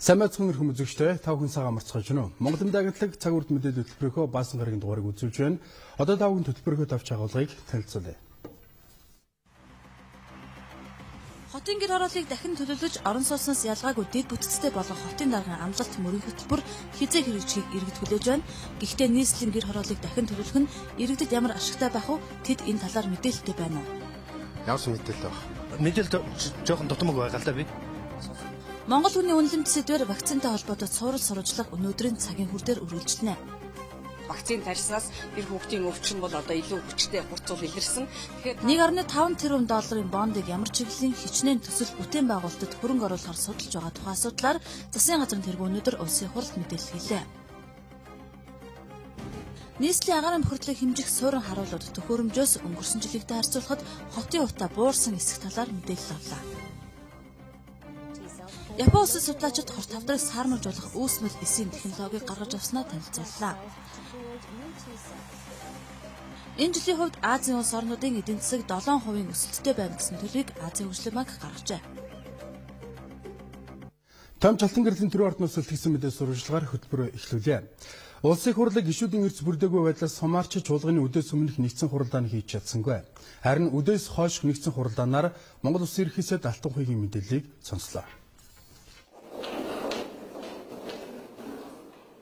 Сайн мэцхэн хүмүүс үзэгчтэй тав хүн цагаан марцгааж байна уу? Монголын дагтлаг цаг үрд мэдээлэл хөтөлбөрийнхөө баасан гарагийн дугаарыг үзүүлж байна. Одоо тав хүн хөтөлбөрийнхөө тавьж агуулгыг танилцуулъя. Хотын гэр хорооллыг дахин төлөвлөж орон сууцнаас ялгаагүй дэд бүтцтэй болох хотын даргын амлалт мөрийн хөтөлбөр хизээ хэрэгжихийг иргэд хүлээж байна. Гэхдээ нийслэлийн гэр хорооллыг дахин төлөвлөх нь иргэдэд ямар ашигтай байх вэ? Тэд энэ талаар мэдээлэлтэй байна уу? Ямар мэдээлэл баг? Мэдээлэл жоохон дутмаг байгаа л да би. Монгол хүний үнэлэмт сэдвээр вакцинтай холбоотой цуврал сурвалжлага өнөөдрийн цагийн хүрээр үргэлжлэнэ. Вакцин тарьснаас гэр хүүхдийн өвчин бол одоо илүү хүчтэй хурцуул илэрсэн. Тэгэхээр 1.5 тэрбум долларын бондыг ямар чиглэлийн хичнээн төсөл бүтээн байгуулалтад хөрөнгө оруулахаар судалж байгаа тухай асуудлаар засгийн газрын тэргүүн өнөөдөр улсын хурлд мэдээлэл хийлээ. Нийслэлийн агаарын бохирдлыг хэмжих суурин харуулууд төхөөрөмжөөс өнгөрсөн жилийнхтэй харьцуулахад хотын утаа буурсан эсэх талаар мэдээлэл авлаа. Японы улсын судлаачид хорт тавдрыг саармажуулах үүсмэл эсийн технологиг гаргаж авснаа танилцууллаа. Энэ жилийн хувьд Азийн улс орнуудын эдийн засаг 7% өсөлттэй байна гэсэн төлөвийг Азийн хөгжлийн банк гаргажээ. Том Чалтан гэрлийн төрийн ордны өсөлтсөн мэдээ сурвалжлагаар хөтөлбөр эхлүүлээ. Улсын хурлыг гишүүдийн эрс бүрдээгүй байдлаас сумаарч чуулганы үдээс өмнөх нэгдсэн хуралдаан хийж чадсангүй. Харин үдээс хойш нэгдсэн хуралдаанаар Монгол Улсын ерхий сайд Алтан хувийн мэдээллийг сонслоо.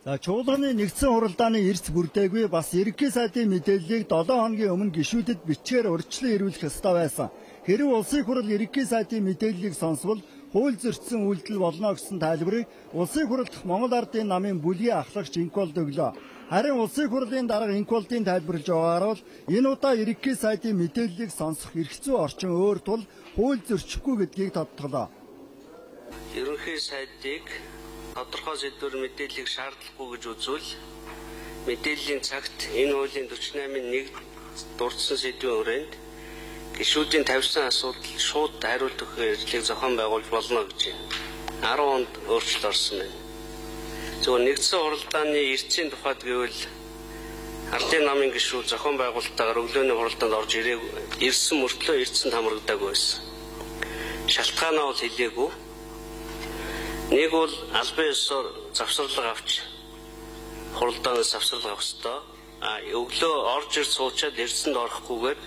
Чуулганы нэгдсэн хуралдааны эрс бүрдээгүй бас ерхий сайдын мэдээллийг 7 хоногийн өмнө гишүүдэд бичгээр урьдчилан ирүүлэх ёстой байсан. Хэрэв улсын хурал ерхий сайдын мэдээллийг сонсвол хууль зөрчсөн үйлдэл болно гэсэн тайлбарыг улсын хурал дахь Монгол Ардын намын бүлгийн ахлагч Инквалд өглөө. Харин улсын хурлын дарга Инквалдын тайлбарлаж байгаагаар бол энэ удаа ерхий сайдын мэдээллийг сонсох эрх зүй орчин өөр тул хууль зөрчихгүй гэдгийг тодтоглоо. Ерөнхий сайдыг тодорхой сэдвээр мэдээллийг шаардлагагүй гэж үзвэл мэдээллийн цагт энэ хуулийн 48-1 дурдсан сэдвийн хүрээнд гишүүдийн тавьсан асуудал шууд хариулт өгөх эрхлийг зохион байгуулж болно гэж байна. 10 онд өөрчлөлт орсон байна. Зөвхөн нэгдсэн хуралдааны эрчийн тухайд гэвэл Ардын намын гишүүд зохион байгуулалтаагаар өглөөний хуралдаанд орж ирсэн мөртлөө эрдсэнд хамрагдаагүй байсан. Шалтгаанаа бол хэлээгүй. Нэг бол албан ёсоор завсарлага авч хуралдаанаас завсарлага авах ёстой. Өглөө орж ир суучаад эрдсэнд орохгүйгээр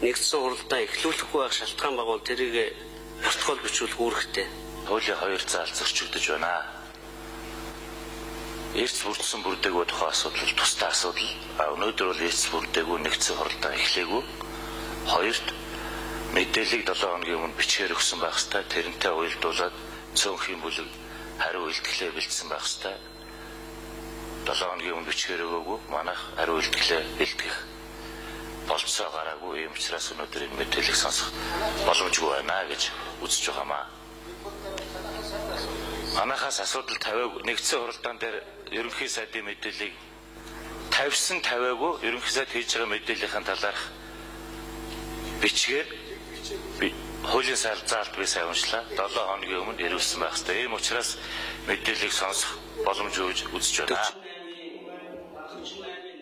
нэгдсэн хуралдаан эхлүүлэхгүй байх шалтгаан байгуул тэрийг протокол бичүүлэх үүрэгтэй. Хуулийн 2 заалзагчдж байна. Эрс бүрдсэн бүрдээгүй тухай асуудал тусдаа асуудал. Өнөөдөр бол эрс бүрдээгүй нэгдсэн хуралдаан эхлэегүй. Хоёрт мэдээллийг 7 хоногийн өмнө бичгээр өгсөн байх ёстой. Тэрнтэй уялдуулаад цөөнхийн бүлэг хариу үйлдэлээ бэлдсэн байх ёстой. 7 хоногийн өмнө бичгээр өгөөгүй манайх хариу үйлдэлээ бэлтгэх болцоо гараагүй юм учраас өнөөдөр энэ мэдээллийг сонсох боломжгүй байна гэж үзэж байгаамаа. Манайхаас асуудал тавиагүй нэгдсэн хуралдаан дээр ерөнхий сайдын мэдээллийг тавьсан тавиагүй ерөнхий сайд хийж байгаа мэдээллийн талаарх бичгээр хуулийн заалт би сайн уншлаа. 7 хоногийн өмнө ирүүлсэн байх ёстой. Ийм учраас мэдээллийг сонсох боломжгүй гэж үзэж байна.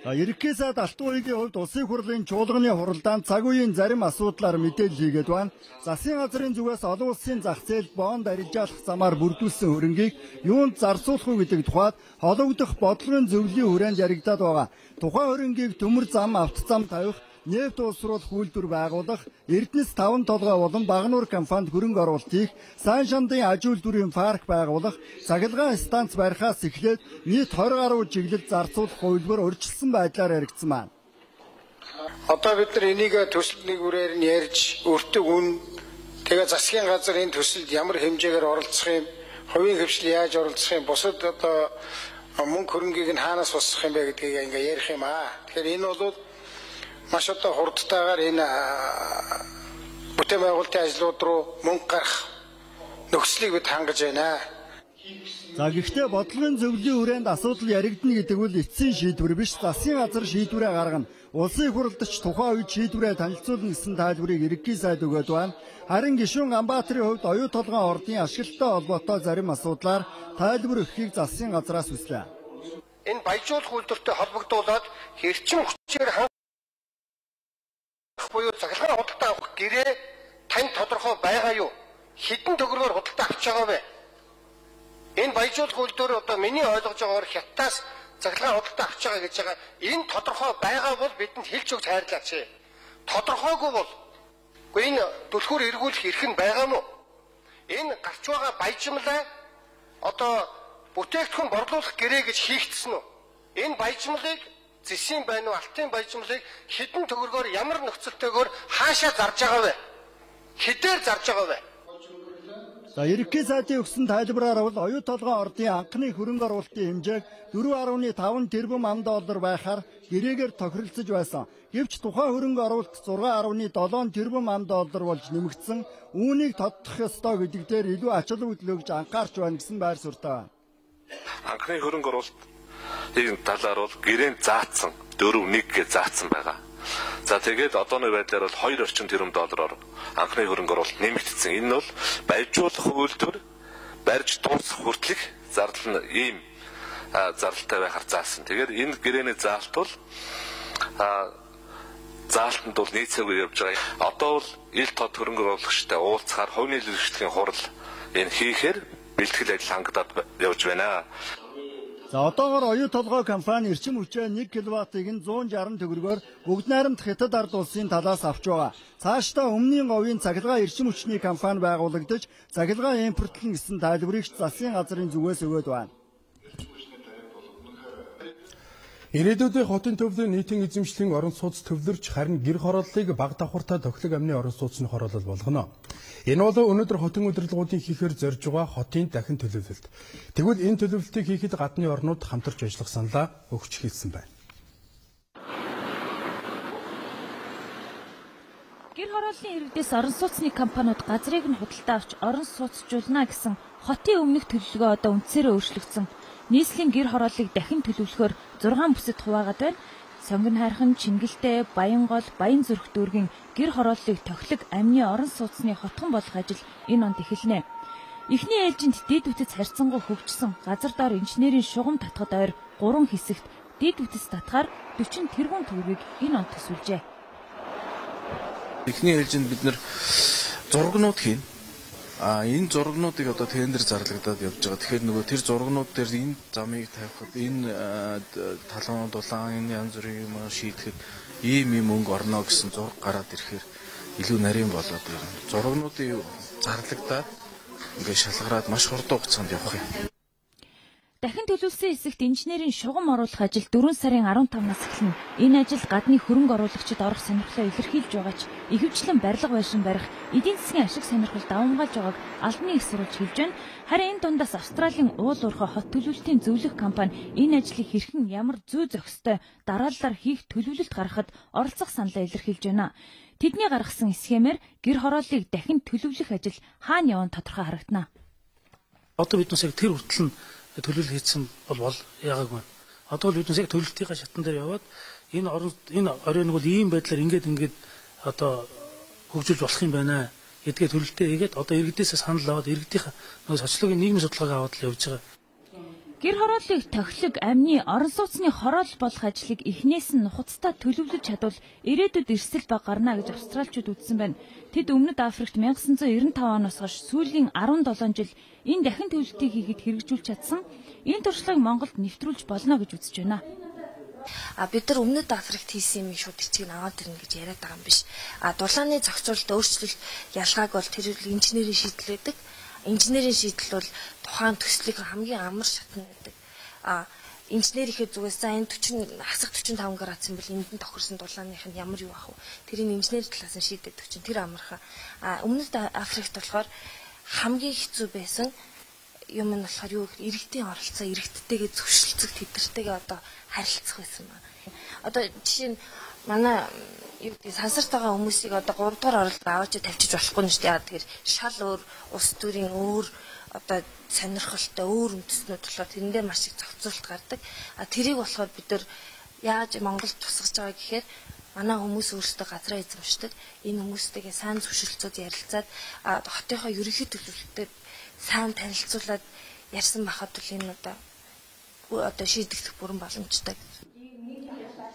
Ерхий сайд Алтан хувийн хувьд улсын хурлын чуулганы хуралдаанд цаг үеийн зарим асуудлаар мэдээлэл хийгээд байна. Засгийн газрын зүгээс олон улсын зах зээлд бонд арилжаалах замаар бүрдүүлсэн хөрөнгийг юунд зарцуулах уу гэдэг тухайд хологдох бодлогын зөвлөлийн хүрээнд яригадаад байгаа. Тухайн хөрөнгийг төмөр зам, автозам тавих, нефт улсруулах үйлдвэр байгуулах, Эрдэнэс 5 толгой болон Багнуур компанид хөрөнгө оруулалт хийх, Сайн шандын аж үйлдвэрийн парк байгуулах, цахилгаан станц барихаас эхлээд нийт 20 гаруй чиглэлд зарцуулах хувилбар урьдчилсан байдлаар яригдсан байна. Одоо бид нар энийг төсөлний үрээр нь ярьж өртөг үн тэгээ засгийн газар энэ төсөлд ямар хэмжээгээр оролцох юм, хувийн хвшил яаж оролцох юм, бусад одоо мөнгө хөрөнгийг нь хаанаас босгох юм бэ гэдгийг ингээ ярих юм аа. Тэгэхээр энэ бол маш одоо хурдтайгаар энэ бүтээн байгуулалтын ажлууд руу мөнгө гарах нөхцөлийг бид хангаж байна. Гэхдээ бодлогын зөвлөлийн хүрээнд асуудал яригдана гэдэг бол эцсийн шийдвэр биш, засгийн газар шийдвэрээ гаргана. Улсын хурлдч тухайн үед шийдвэрээ танилцуулна гэсэн тайлбарыг ерхий сайд өгöd байна. Харин гишүүн Ганбаатарын хувьд оюу толгойн ордын ашиглалтай холбоотой зарим асуудлаар тайлбар өгөхийг засгийн газраас хүслээ. Энэ баяжуулах үйлдвэртэй холбогдуулаад хэрчим хүчээр буюу цахилгаан худалдаа авах гэрээ тань тодорхой байгаа юу? Хэдэн төгрөгөөр худалдаа авч байгаа вэ? Энэ баяжуулах үйлдвэр одоо миний ойлгож байгаагаар Хятадаас цахилгаан худалдаа авч байгаа гэж байгаа. Энэ тодорхой байгаа бол бидэнд хэлж өгч хайрлаач. Тодорхойгүй бол энэ түлхүүр эргүүлэх эрх нь байгаа мó? Энэ гарч байгаа баяжмлаа одоо бүтээгдэхүүн борлуулах гэрээ гэж хийгдсэн үү? Энэ баяжмлыг зэсийн байна уу, алтын баяжмлыг хэдэн төгрөгөөр ямар нөхцөлтэйгээр хаашаа зарж байгаа вэ? Хэдээр зарж байгаа вэ? За ерөнхий сайдын өгсөн тайлбараар бол оюу толгой ордын анхны хөрөнгө оруулалтын хэмжээг 4.5 тэрбум $, байхаар гэрээгээр тохиролцож байсан. Гэвч тухайн хөрөнгө оруулалт 6.7 тэрбум $, болж нэмэгдсэн. Үүнийг тодтох ёстой гэдэг дээр илүү ачаал хөдлөгж анхаарч байна гэсэн байр суурьтай. Анхны хөрөнгө оруулалтын талаар бол гэрээнд заасан 4.1 гэж заасан байгаа. За тэгээд одооны байдлаар бол 2 орчим тэрбум $-оор анхны хөрөнгө оруулалт нэмэгдсэн. Энэ бол баяжуулах үйлдвэр барьж дуусах хүртэлх зардал нь ийм зардалтай байхаар заасан. Тэгээд энэ гэрээний заалт бол заалтанд бол нийцээгүй явж байгаа. Одоо бол ил тод хөрөнгө оруулагчтай уулзахаар хувийн нээлтийн хурал энэ хийхээр бэлтгэл ажил хангадаад явж байна. За одоогоор оюу толгой компани эрчим хүчээ 1 кВт-ыг нь 160 төгрөгөөр бүгд найрамд Хятад ард улсын талаас авч байгаа. Цаашдаа өмнгийн говийн цахилгаан эрчим хүчний компани байгуулагдаж цахилгаан импортлон гэсэн тайлбарыг засгийн газрын зүгээс өгөөд байна. Ирээдүйдээ хотын төвлөрийн нийтийн эзэмшлийн орон сууц төвлөрч харин гэр хорооллыг баг давхартай тохилог амны орон сууцны хороолол болгоно. Энэ бол өнөөдөр хотын удирдлагуудын хийхээр зорж байгаа хотын дахин төлөвлөлт. Тэгвэл энэ төлөвлөлтийг хийхэд гадны орнууд хамтарч ажиллах саналаа өгч хэлсэн байна. Гэр хорооллын иргэдээс орон сууцны компаниуд газрыг нь худалдаа авч орон сууцжуулна гэсэн хотын өмнөх төлөвлөгөө одоо үндсээрээ өөрчлөгдсөн. Нийслэлийн гэр хорооллыг дахин төлөвлөхөөр 6 бүсэд хуваагаад байна. Сонгон хайрхан, Чингэлтэй, Баянгол, Баян зүрх дүүргийн гэр хорооллыг тохилог амны орон сууцны хотхон болгох ажил энэ онд эхэлнэ. Эхний ээлжинд дид үтэц харьцангуй хөгжсөн газар доор инженерийн шугам татхад ойр 3 хэсэгт дид үтэц татхаар 40 тэрбум төгрөгийг энэ онд төсвөлжээ. Эхний ээлжинд бид нэр зургнууд хийн. Энэ зургнуудыг одоо тендер зарлагдаад явж байгаа. Тэгэхээр нөгөө тэр зургнууд дээр энэ замыг тавихад энэ талуун дулаан энэ янз бүрийн юм шийдэхэд ийм мөнгө орно гэсэн зураг гараад ирэхээр илүү нарийн болоод ирнэ. Зургнуудыг зарлагдаад ингээд шалгараад маш хурдан хугацаанд явах юм. Дахин төлөвлөсөн хэсэгт инженерийн шугам оруулах ажил 4 сарын 15-наас эхэлнэ. Энэ ажил гадны хөрөнгө оруулагчид орох сонирхлоо илэрхийлж байгаа ч ихэвчлэн барилга байшин барих, эдийн засгийн ашиг сонирхол давамгаалж байгааг албаны их сурвалж хэлж байна. Харин энэ дундаас Австралийн уул уурхай хот төлөвлөлтийн зөвлөх компани энэ ажлыг хэрхэн ямар зүй зохистой дарааллаар хийх төлөвлөлт гаргахад оролцох саналаа илэрхийлж байна. Тэдний гаргасан схемээр гэр хорооллыг дахин төлөвлөх ажил хаана явна тодорхой харагдана. Одоо биднээс яг тэр хүртэл нь төлөвлөл хийсэн бол яагааг байна. Одоо л биднээс яг төлөвлөлтийн шатан дээр яваад энэ оройн бол ийм байдлаар ингээд одоо хөгжүүлж болох юм байна гэдгээ төлөвлөлтөө хийгээд одоо иргэдээсээ санал аваад иргэдийн социологийн нийгмийн судалгааг аваад л явж байгаа. Гэр хорооллыг тохилог амны орон сууцны хороол болох ажлыг эхнээс нь нухацтай төлөвлөж чадвал ирээдүйд эрсдэл баг гарна гэж австралчууд үзсэн байна. Тэд Өмнөд Африкт 1995 оноос хойш сүүлийн 17 жил энэ дахин төлөвлөлтийг хийхэд хэрэгжүүлж чадсан. Энэ туршлагыг Монголд нэвтрүүлж болно гэж үзэж байна. Бид нар Өмнөд Африкт хийсэн юм шууд эцгийг аваад ирнэ гэж яриад байгаа юм биш. Дулааны зохицуулалт өөрчлөлт ялгааг бол тэр инженерийн шийдэл байдаг. Инженерийн шийдэл бол тухайн төслийг хамгийн амар шатна гэдэг. Инженерийнхээ зүгээс за энэ 45 градусын бол энд нь тохирсон дулааных нь ямар юу ах вэ? Тэрийг инженери талаас нь шийддэг чинь тэр амархан. Өмнөд Африкт болохоор хамгийн хэцүү байсан юм нь болохоор юу гэхээр иргэдийн оролцоо иргэдтэйгээ зөвшөлтсөг тэдэртэйгээ одоо харилцах байсан ба. Одоо жишээ нь манай юу гэдэг сансарт байгаа хүмүүсийг одоо 3 дугаар оролдоор аваач тавьчих болохгүй нь шүү дээ. Тэгэхээр шал өөр ус төрийн өөр одоо сонирхолтой өөр үндэснүүд болохоор тэрэн дээр маш их зохицуулалт гардаг. Тэрийг болохоор бид нар яаж Монголд тусгаж байгаа гэхээр манай хүмүүс өөрсдөө газраа эзэмшдэг. Энэ хүмүүстэйгээ сайн зөвшөлтсөд ярилцаад хотынхоо ерөнхий төлөвлөлтөд сайн танилцуулаад ярьсан байхад бол энэ одоо шийдэгдэх бүрэн боломжтой.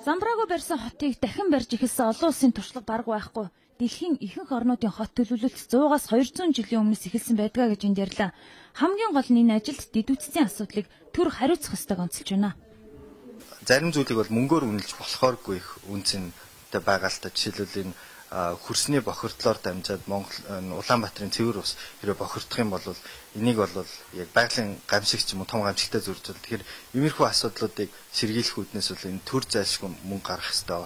Замбраагүй барьсан хотыг дахин барьж эхэлсэн олон улсын туршлага бараг байхгүй. дэлхийн ихэнх орнуудын хот төлөвлөлт 100-аас 200 жилийн өмнөөс эхэлсэн байдгаа гэж энд ярьлаа. Хамгийн гол нь энэ ажилд дэд үтцийн асуудлыг төр хариуцах ёстойг онцолж байна. Зарим зүйлийг бол мөнгөөр үнэлж болохооргүй их үнцэнтэй байгаа л та. Жишээлбэл энэ хөрсний бохирдлоор дамжаад Монгол Улаанбаатарын цэвэр ус хэрэг бохирдох юм бол энийг бол яг байгалийн гамшигч юм уу том гамшигтай зөрчил. Тэгэхээр иймэрхүү асуудлуудыг сэргийлэх үүднээс бол энэ төр зайлшгүй мөнгө гаргах ёстой.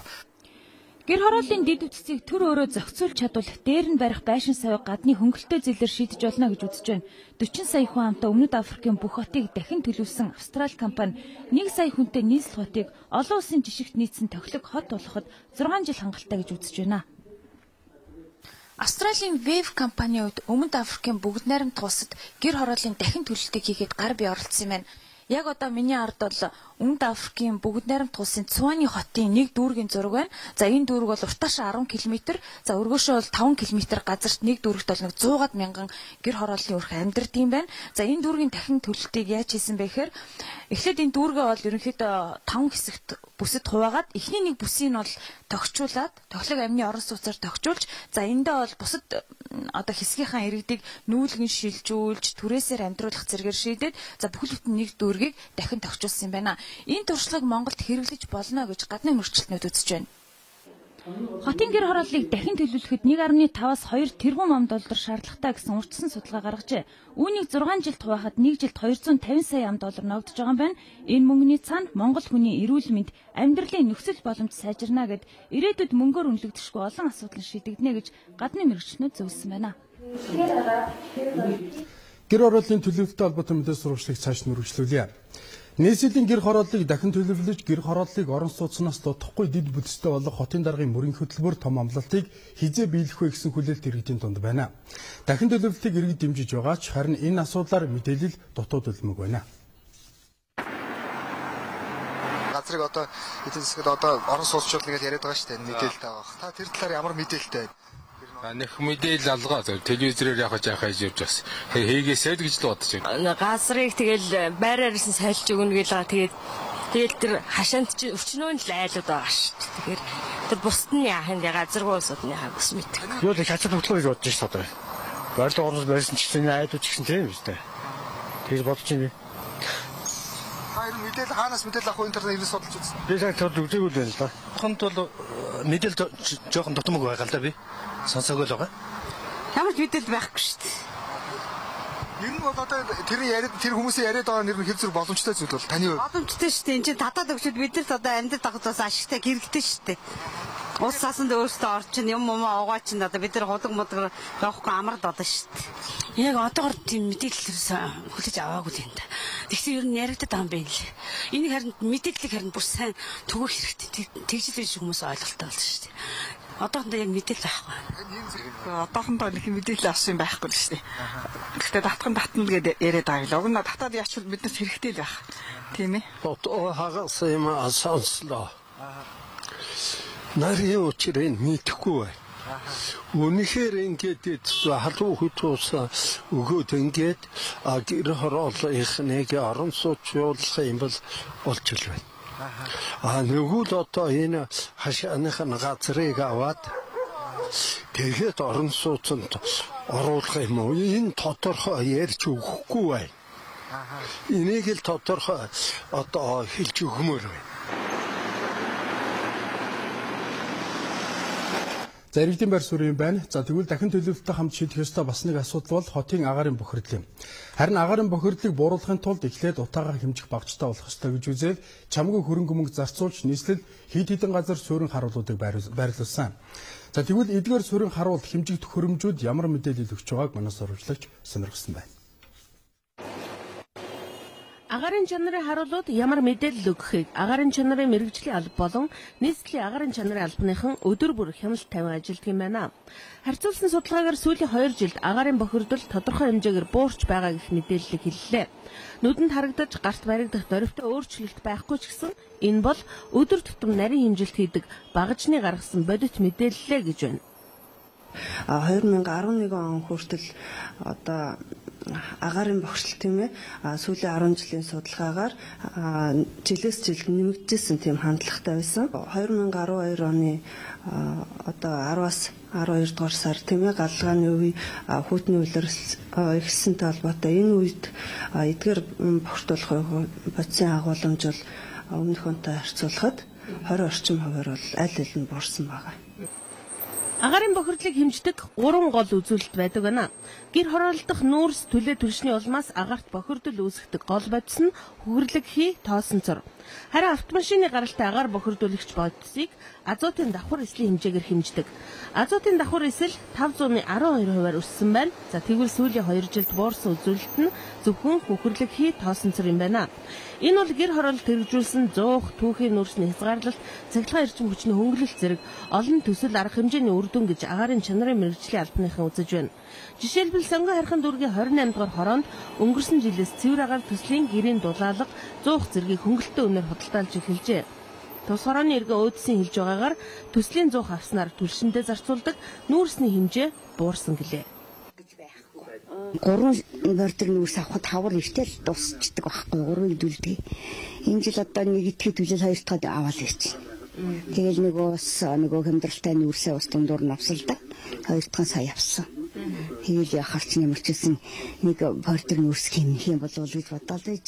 Гэр хорооллын дэд үтцийг төр өөрөө зохицуулж чадвал дээр нь барих байшин савыг гадны хөнгөлөлтөө зэлээр шийдэж болно гэж үзэж байна. 40 сая хүн амтай Өмнөд Африкийн бүх хотыг дахин төлөвлөсөн Австрали компани 1 сая хүнтэй нийслэл хотыг олон улсын жишгт нийцсэн тохилог хот болгоход 6 жил хангалттай гэж үзэж байна. Австралийн Wave компанийн хувьд Өмнөд Африкийн бүгд найрамдах улсад гэр хорооллын дахин төлөлтийг хийгээд гар бие оролцсон юм байна. Яг одоо миний ард бол Өмнөд Африкийн бүгд найрамдах улсын Цуаны хотын нэг дүүргийн зураг байна. За энэ дүүрэг бол уртаашаа 10 км, за өргөөшөө бол 5 км газарт нэг дүүрэгт бол 100-аад мянган гэр хорооллын өрх амьдардаг юм байна. За энэ дүүргийн дахин төлөлтийг яаж хийсэн бэ гэхээр эхлээд энэ дүүргээ бол ерөнхийдөө 5 хэсэгт бүсэд хуваагаад эхний нэг бүсийг нь бол тогтчуулаад тоглог амны орон сууцаар тогтчуулж, за эндээ бол бусад одоо хэсгийнхаа иргэдийг нүүлгэн шилжүүлж түрээсээр амьдруулах зэрэгээр шийдээд за бүхэл бүтэн нэг дүүргийг дахин тогтчулсан юм байна. Энэ туршлагыг Монголд хэрэглэж болно гэж гадны мөрчлөлтнүүд үзэж байна. Хотын гэр хорооллыг дахин төлөвлөхөд 1.5-аас 2 тэрбум ам доллар шаардлагатай гэсэн урьдчилан судалгаа гаргажээ. Үүнийг 6 жилд хуваахад 1 жилд 250 сая ам доллар ногдож байгаа юм байна. Энэ мөнгөний цаана Монгол хүний эрүүл мэнд, амьдралын нөхцөл боломж сайжирна гэд ирээдүйд мөнгөөр үнэлэгдэшгүй олон асуудал шийдэгдэнэ гэж гадны мэрэгчлэнүүд зөвлөсөн байна. Гэр хорооллын төлөвлөлтөд холбоотой мэдээ сурвалжлагыг цааш нь үргэлжлүүлье. Нийслэлийн гэр хорооллыг дахин төлөвлөж, гэр хорооллыг орон сууцнаас дутахгүй дэд бүтцтэй болох хотын даргын мөрийн хөтөлбөр том амлалтыг хизээ биелэх вэ гэсэн хүлээлт иргэдийн дунд байна. Дахин төлөвлөлтийг иргэд дэмжиж байгаа ч харин энэ асуудлаар мэдээлэл дутууд өлмөг байна. Газрыг одоо эдийн засгад одоо орон сууцчлал гэж яриад байгаа шүү дээ. Мэдээлэлтэй байгаа. Та тэр талаар ямар мэдээлэлтэй байна? Нэх мэдээлэл алгаа телевизээр явах яаж явж бас хийгээсэй л гэж л бодож байна. Газрыг тэгэл байраар ирсэн сайлж өгнө гэлээ тэгэл тэр хашаанд чи өвчнөө л айлууд байгаа шүү дээ. Тэгэхээр тэр бусд нь яахын газаргүй улсуудны хаа бас мэдээ. Юу л хацаа хөтлөө гэж бодож шүү дээ. Барилга орнос байсан ч гэсэн айлууд ч гэсэн тийм үү дээ. Тэгж бодож байна. Хайр мэдээлэл хаанаас мэдээлэл авах интернет ирээс судалж үзсэн. Би сайн төр үзээгүй л байна л да. Хонт бол мэдээлэл жоохон дутмаг байгаа л да би. Сонсоогүй л байгаа. Ямар ч мэдээлэл байхгүй шүү дээ. Энэ бол одоо тэр хүмүүсийн яриад байгаа нэр нь хэв зэрэг боломжтой зүйл бол таны хувьд боломжтой шүү дээ. Энд чинь татаад өгчөд бид нар одоо амьдрал дагахаас ашигтай хэрэгтэй шүү дээ. Ус саасанд өөрсдөө орчин юм угаа чинь одоо бид нар худаг мудаг явахгүй амар додоо шүү дээ. Яг одоогор тийм мэдээлэлээс хүлээж аваагүй юм да. Тэгсэн ер нь яригдаад байгаа юм байна лээ. Энийг харин мэдээллийг харин бүр сайн төгөөх хэрэгтэй. Тэгжил биш хүмүүс ойлголттой болсон шүү дээ. Одоохондоо яг мэдээлэл байхгүй. Одоохондоо нэг мэдээлэл авсан байхгүй л шүү дээ. Гэхдээ татна гэдээ яриад байгаа юм. Уг нь татаад яачвал биднес хэрэгтэй л байх. Тийм ээ. Хагас юм асууслаа. Нарийн учрыг мэдэхгүй бай. Үнэхээр ингээд халуун хөтөөс өгөөд ингээд гэр хорооллынхныг орон сууцуулах юм бол болж л байна. Нөгөө л одоо энэ хашааных нь газрыг аваад тэгээд орон сууцнд оруулах юм уу? Энэ тодорхой ярьж өгөхгүй байна. Энийг л тодорхой одоо хэлж өгмөр байна. За иргэдийн байр суурь юм байна. За тэгвэл дахин төлөвлөлтөд хамт шийдэх ёстой бас нэг асуудал бол хотын агаарын бохирдол юм. Харин агаарын бохирдлыг бууруулахын тулд эхлээд утаагаа хэмжих багцтай болох ёстой гэж үзээд чамгүй хөрөнгө мөнгө зарцуулж нийслэл хэд хэдэн газар суурин харуулуудыг байрлуулсан. За тэгвэл эдгээр суурин харуул хэмжигдэх хөрөмжүүд ямар мэдээлэл өгч байгааг манаас сурвалжлагч сонирхсан байна. Агаарын чанарын харуулууд ямар мэдээлэл өгөхийг агаарын чанарын мэрэгжлийн алба болон нийслэлийн агаарын чанарын албаныхан өдөр бүр хяналт тавин ажилладаг юм байна. Харьцуулсан судалгаагаар сүүлийн 2 жилд агаарын бохирдол тодорхой хэмжээгээр буурч байгаа гэх мэдээллийг хэллээ. Нүдэнд харагдаж гарт баригдах дөрвтэй өөрчлөлт байхгүй ч гэсэн энэ бол өдөр тутам нарийн хэмжилт хийдэг багажны гаргасан бодит мэдээлэлээ гэж байна. 2011 он хүртэл одоо агаарын бохирдол тийм ээ сүүлийн 10 жилийн судалгаагаар жилээс жилд нэмэгдсэн тийм хандлагатай байсан. 2012 оны одоо 10-аас 12 дугаар сар тийм ээ галлагааны үе хүйтний улирал ихсэнтэй холбоотой энэ үед эдгээр бохирдуулах бодисын агуулмж бол өмнөхөнтэй харьцуулахад 20 орчим хувиар бол аль нь буурсан байгаа. Агаарын бохирдлыг хэмждэг 3 гол үзүүлэлт байдаг байна. Гэр хороолдох нүүрс төлөө төршний улмаас агаарт бохирдол үүсгдэг гол бодис нь хүгэрлэг хий тоосон цор. Харин автомашины гаралтай агаар бохирдуулагч бодисыг азотын давхар эслийн хэмжээгээр хэмждэг. Азотын давхар эсэл 512% өссөн байна. За тэгвэл сүүлийн 2 жилд буурсан үзүүлэлт нь зөвхөн хүгэрлэг хий тоосон цор юм байна. Энэ бол гэр хороолт хэрэгжүүлсэн 100 түүхийн нүүрсний хязгаарлалт, цахилгаан эрчим хүчний хөнгөлөлт зэрэг олон төсөл арга хэмжээний үр дүн гэж агаарын чанарын мэргэжлийн албаныхан үзэж байна. Жишээлбэл сонгон хархан дүүргийн 28 дугаар хороонд өнгөрсөн жилээс цэвэр агаар төслийн гэрийн дулаалга 100 зэргийг хөнгөлөлтөө өнөр худалдаалж эхэлжээ. Тус хорооны иргэн өөдсөн хэлж байгаагаар төслийн 100 авснаар түлшиндээ зарцуулдаг нүүрсний хэмжээ буурсан гэлээ. 3 бордор нүүрс авахд хавар ихтэй л дуусчдаг байхгүй 3 идүүлдэг. Энэ жил одоо нэг итгэж түлэл 2 дахь аваад ирчих. Тэгэл нөгөө хэмдрэлтэй нүүрсээ ус дундуур нь авсалдаг. 2 дахь сая авсан. Тэгэл яхарч нэмэрчсэн нэг бордор нүүрс хэмнэх юм болов уу гэж бодоод байж.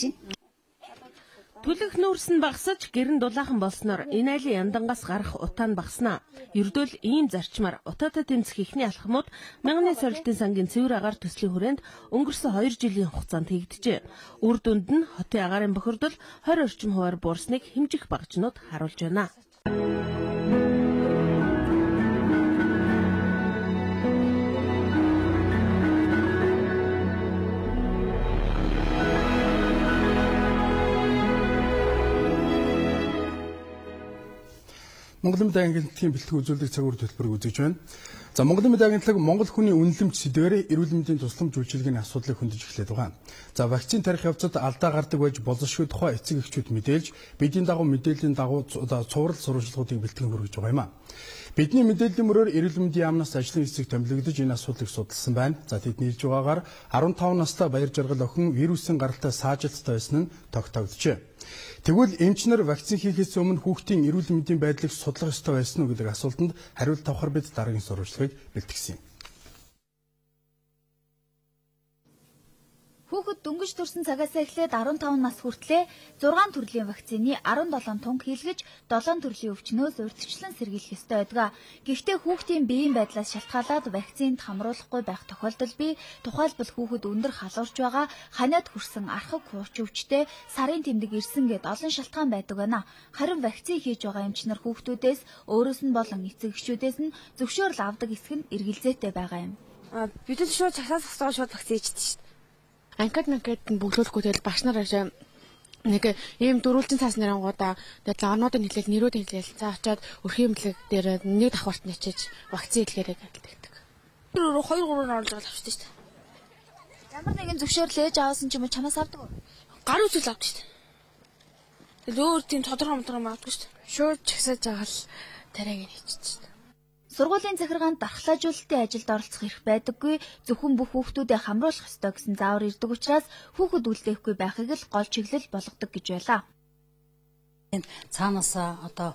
Түлэх нүүрс нь багасж гэрэн дулаахан болсноор энэ айлын яндангаас гарах утаа нь багаснаа. Ердөө л ийм зарчмаар утаатай тэмцэх ихний алхмууд мянганы сорилтын сангийн цэвэр агаар төслийн хүрээнд өнгөрсөн 2 жилийн хугацаанд хийгджээ. Үр дүнд нь хотын агаарын бохирдол 20 орчим хувиар буурсныг хэмжих багжнууд харуулж байна. Монголын мэдээ агентлагийн бэлтгэл үзүүлдэг цаг үр төлбөрийг үзэж байна. За Монголын мэдээ агентлаг Монгол хүний үнэлэмж сэдвээр эрүүл мэндийн тусламж үйлчилгээний асуудлыг хөндөж эхлээд байгаа. За вакцин тарих явцад алдаа гардаг байж болзошгүй тухай эцэг эхчүүд мэдээлж бидний дагуу мэдээллийн дагуу цуврал сурвалжлагуудыг бэлтгэн хүргэж байгаа юм а. Бидний мэдээллийн мөрөөр эрүүл мэндийн яамнаас ажлын хэсэг томилогдож энэ асуудлыг судалсан байна. За тэдний хэлж байгаагаар 15 настай баяр жаргал охин вирусын гаралтай саажилттай байсан нь тогтогджээ. Тэгвэл эмч нар вакцин хийхээс өмнө хүүхдийн эрүүл мэндийн байдлыг судлах ёстой байсан уу гэдэг асуултанд хариулт авахар бид дараагийн сурвалжлагыг бэлтгэсэн юм. Хүүхэд дөнгөж төрсэн цагаас эхлээд 15 нас хүртлээр 6 төрлийн вакцины 17 тунг хийлгэж 7 төрлийн өвчнөөс урьдчилан сэргийлэх ёстой байдаг. Гэхдээ хүүхдийн биеийн байдлаас шалтгаалаад вакцинд хамруулахгүй байх тохиолдол бий. Тухайлбал хүүхэд өндөр халуурч байгаа, ханиад хүрсэн архаг хууч өвчтэй, сарын тэмдэг ирсэн гэд олон шалтгаан байдаг байна. Харин вакцин хийж байгаа эмч нар хүүхдүүдээс өөрөөс нь болон эцэг эхчүүдээс нь зөвшөөрөл авдаг хэсэг нь эргэлзээтэй байгаа юм. Бид л шууд цагаас шууд вакцин хийжтэй шүү дээ. Анкет бүглүүлэхгүй тэгэл багш нар нэг ийм дөрвөлжин цаас нэрангуудаа тэгэл орнуудыг хэлээл нэрүүдийг хэлээл за очиод өрхийн эмнэлэг дээр нэг давхарт нячиж вакцин хэлгээрэй гэдэг. 2-3 оруулж байгаа авчихсан шүү дээ. Ямар нэгэн зөвшөөрөл ээж авсан ч юм уу чамаас авдаг уу? Гар үзэл авдаг шүү дээ. Тэгэл өөр тийм тодорхой авдаггүй шүү дээ. Шууд чагсааж байгаа л тариаг нь хийчихсэн шүү дээ. Сургуулийн захиргаанд дархлаажуулалтын ажилд оролцох эрх байдаггүй, зөвхөн бүх хүүхдүүдэд хамруулах ёстой гэсэн заавар ирдэг учраас хүүхэд үлдээхгүй байхыг л гол чиглэл болгодог гэж байлаа. Цаанаасаа одоо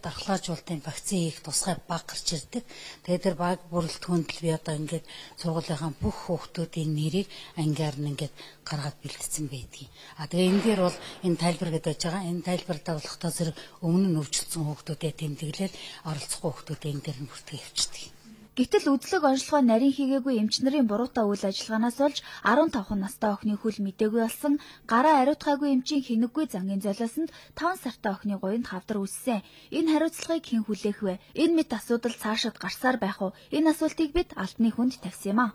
дархлаажуулалтын вакцин хийх тусгай баг гарч ирдэг. Тэгээд тэр баг бүрэлдэхүүнд л би одоо ингээд сургуулийнхаа бүх хүүхдүүдийн нэрийг ангиар нь ингээд гаргаад бэлтгэсэн байдгийг. Тэгээ энэ дээр бол энэ тайлбар гэдэг байж байгаа. Энэ тайлбартаа болохдоо зэрэг өмнө нь өвчлөсөн хүүхдүүдэд тэмдэглэл оролцохгүй хүүхдүүдэд энэ дээр нь бүртгэж явчихдаг. Гэтэл үзлэг онцлогоо нарийн хийгээгүй эмч нарын буруутай үйл ажиллагаанаас болж 15 настай охины хөл мэдээгүй болсон, гараа ариутгаагүй эмчийн хинэггүй зангийн золиосонд 5 сартай охины гуйнд хавдар үүссэн. Энэ хариуцлагыг хэн хүлээх вэ? Энэ мэт асуудал цаашид гарсаар байх уу? Энэ асуултыг бид албаны хүнд тавьсан юм а.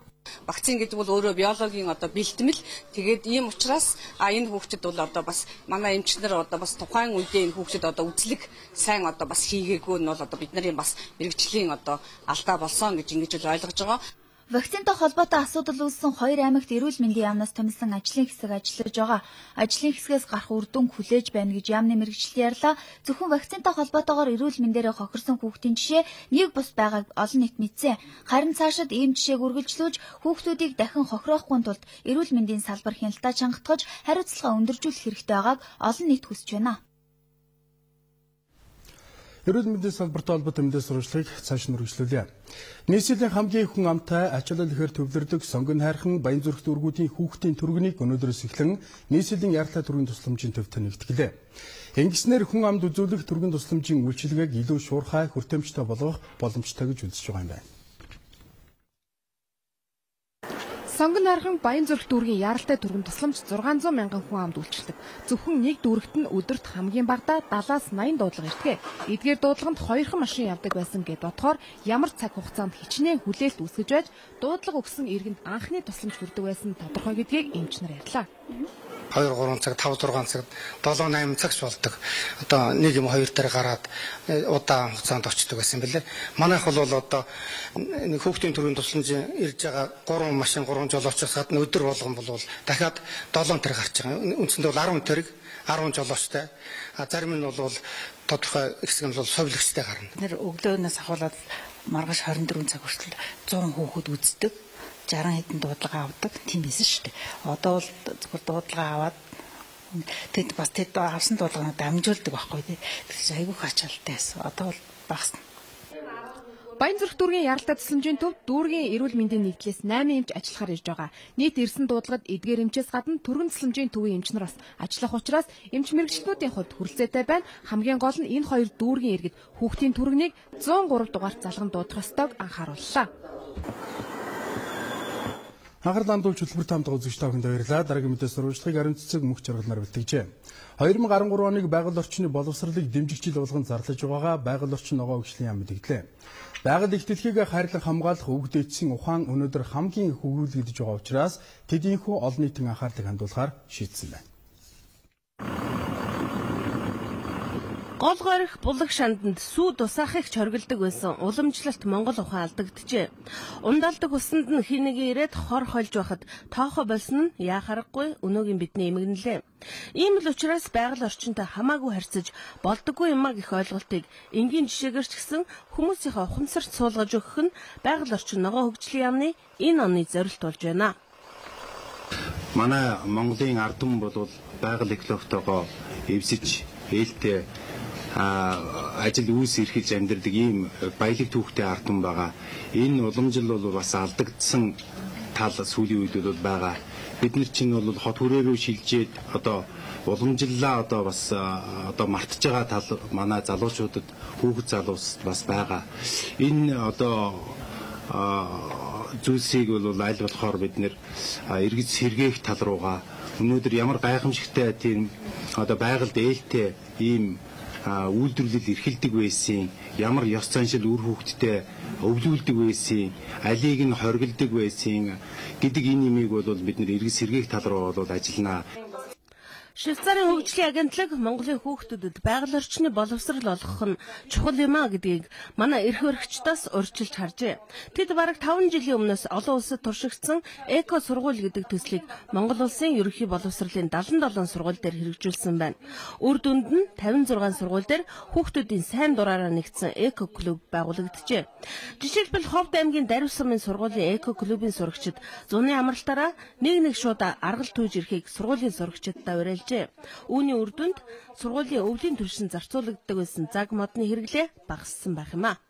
Вакцин гэдэг бол өөрөө биологийн одоо бэлтгэл. Тэгээд ийм учраас энэ хүүхдэд бол одоо бас манай эмчнэр одоо бас тухайн үедээ энэ хүүхдэд одоо үзлэг сайн одоо бас хийгээгүй нь бол одоо бидний бас мэрэгжлийн одоо алдаа болсон гэж ингэж ойлгож байгаа. Вакцинтай холбоотой асуудал үүссэн 2 аймагт эрүүл мэндийн яамнаас томилсон ажлын хэсэг ажиллаж байгаа. Ажлын хэсгээс гарах үр дүн хүлээж байна гэж яамны мэргэжилт ярьлаа. Зөвхөн вакцинтай холбоотойгоор эрүүл мэндээрээ хохирсон хүүхдийн жишээ нэг бус байгааг олон нийт мэдсэн. Харин цаашид ийм жишээг үргэлжлүүлж хүүхдүүдийг дахин хохироохгүй тулд эрүүл мэндийн салбар хяналтаа чангатгаж хариуцлага өндөржүүлэх хэрэгтэй байгааг олон нийт хүсэж байна. Эрүүл мэндийн салбартай холбоотой мэдээ сурвалжлагыг цааш нь үргэлжлүүлье. Нийслэлийн хамгийн хүн амтай ач холбогдол төвлөрдөг сонгон хайрхан Баянзүрх дүүргүүдийн хүүхдийн түргэнийг өнөөдрөөс эхлэн нийслэлийн яаралтай түргэн тусламжийн төвд нэгтгэлээ. Ингэснээр хүн амд үзүүлэх түргэн тусламжийн үйлчилгээг илүү шуурхай хүртээмжтэй болгох боломжтой гэж үзэж байгаа юм байна. Сонгон хайрхан Баянзүрх дүүргийн яаралтай түргэн тусламж 600 мянган хүн амд үйлчилдэг. Зөвхөн нэг дүүрэгт нь өдөрт хамгийн багадаа 70-аас 80 дуудлага ирдэг. Эдгээр дуудлаганд 2хан машин явдаг байсан гэд бодохоор ямар цаг хугацаанд хичнээн хүлээлт үүсгэж байж дуудлага өгсөн иргэнд анхны тусламж хүрдэг байсан тодорхой гэдгийг эмч нар ярьлаа. 2-3 цаг, 5-6 цаг, 7-8 цагч болдог. Одоо нэг юм хоёр дээр гараад удаан хугацаанд очдог байсан бэлээ. Манайх бол одоо нэг хүүхдийн төрийн тусламж ирж байгаа 3 машин 3 жолоочоос гадна өдөр болгон бол дахиад 7 тэр гарч байгаа. Үндсэндээ бол 10 тэрэг 10 жолоочтой. Зарим нь бол тодорхой хэсэг нь бол совилогчтой гарна. Нэр өглөөнөөс ахуулаад маргааш 24 цаг хүртэл 100 хүүхэд үздэг. 60 хэдэн дуудлага авдаг тийм байсан шүү дээ. Одоо бол зөвхөн дуудлага аваад тэд бас тэд авсан дуудлагыг дамжуулдаг байхгүй тий. Тэгэхээр айгүй хачаалтай байсан. Одоо бол багасна. Баянзүрх дүүргийн яаралтай тусламжийн төв дүүргийн эрүүл мэндийн нэгдлээс 8 эмч ажиллахаар ирж байгаа. Нийт ирсэн дуудлагад эдгээр эмчээс гадна түргэн тусламжийн төвийн эмч нар бас ажиллах учраас эмч мэргэжилтнүүдийн хувьд хүрэлцээтэй байна. Хамгийн гол нь энэ хоёр дүүргийн иргэд хүүхдийн түргэнийг 103 дугаарт залган дуудах ёстойг анхаарууллаа. Анхаарал хандуулж хөтөлбөрт хамтдаа үзэгч та бүхэнд баярлалаа. Дараагийн мэдээ сурвалжлагыг Ариун цэцэг мөнх жаргалмаар бэлтгэжээ. 2013 оныг байгаль орчны боловсролыг дэмжих жил болгон зарлаж байгаагаа байгаль орчин ногоо хөгжлийн яам мэдгэлээ. Байгаль их дэлхийг хайрлан хамгаалах өвгд эцсийн ухаан өнөөдөр хамгийн их өгүүлэгдэж байгаа учраас тэдийнхүү олон нийтийн анхаарлыг хандуулахаар шийдсэн байна. Гол горих булаг шанданд сүү дусаахыг чоргилдог байсан уламжлалт Монгол ухаан алдагджээ. Ундалдаг усанд нь хинэгээ ирээд хор хольж байхад тоохо болсон нь яа харахгүй өнөөгийн бидний эмгэнлээ. Ийм л учраас байгаль орчинтой хамаагүй харьцаж болдоггүй юмаа гэх ойлголтыг энгийн жишээгээр ч гэсэн хүмүүсийнхээ ухамсарт суулгаж өгөх нь байгаль орчин ногоо хөгжлийн яамны энэ оны зорилт болж байна. Манай Монголын ард түмэн бол байгаль экологтойгоо эвсэж ээлтэй ажил үүс эрхэлж амьдардаг ийм баялаг түүхтэй ард түмэн байгаа. Энэ уламжил бол бас алдагдсан тал сүүлийн үед бол байгаа. Бид нар чинь бол хот хүрээ рүү шилжээд одоо уламжиллаа одоо бас одоо мартаж байгаа тал манай залуучуудад хүүхэд залуус бас байгаа. Энэ одоо зүйлсийг бол аль болохоор бид нэр эргэж сэргээх тал руугаа өнөөдөр ямар гайхамшигтай тийм одоо байгальд ээлтэй ийм үйлдвэрлэл эрхэлдэг байсан, ямар ёс заншил үр хүүхдтэй өвлүүлдэг байсан, алийг нь хоригддаг байсан гэдэг энэ юмыг бол бид нэр эргэж сэргээх тал руу бол ажилланаа. Швейцарын хөгжлийн агентлаг Монголын хүүхдүүдэд байгаль орчны боловсрол олгох нь чухал юм а гэдгийг манай эрх баригчдаас урьдчилж харжээ. Тэд бараг 5 жилийн өмнөөс олон улсад туршигдсан эко сургууль гэдэг төслийг Монгол улсын ерөнхий боловсролын 77 сургууль дээр хэрэгжүүлсэн байна. Үр дүнд нь 56 сургууль дээр хүүхдүүдийн сайн дураараа нэгдсэн эко клуб байгуулагджээ. Жишээлбэл Ховд аймгийн Дарив сумын сургуулийн эко клубын сурагчид зуны амралтаараа нэг шууд аргал түүж ирэхийг сургуулийн сурагчидтай уриалж үүний үр дүнд сургуулийн өвлийн түвшин зарцуулагддаг байсан заг модны хэрэглээ багассан байх юм а.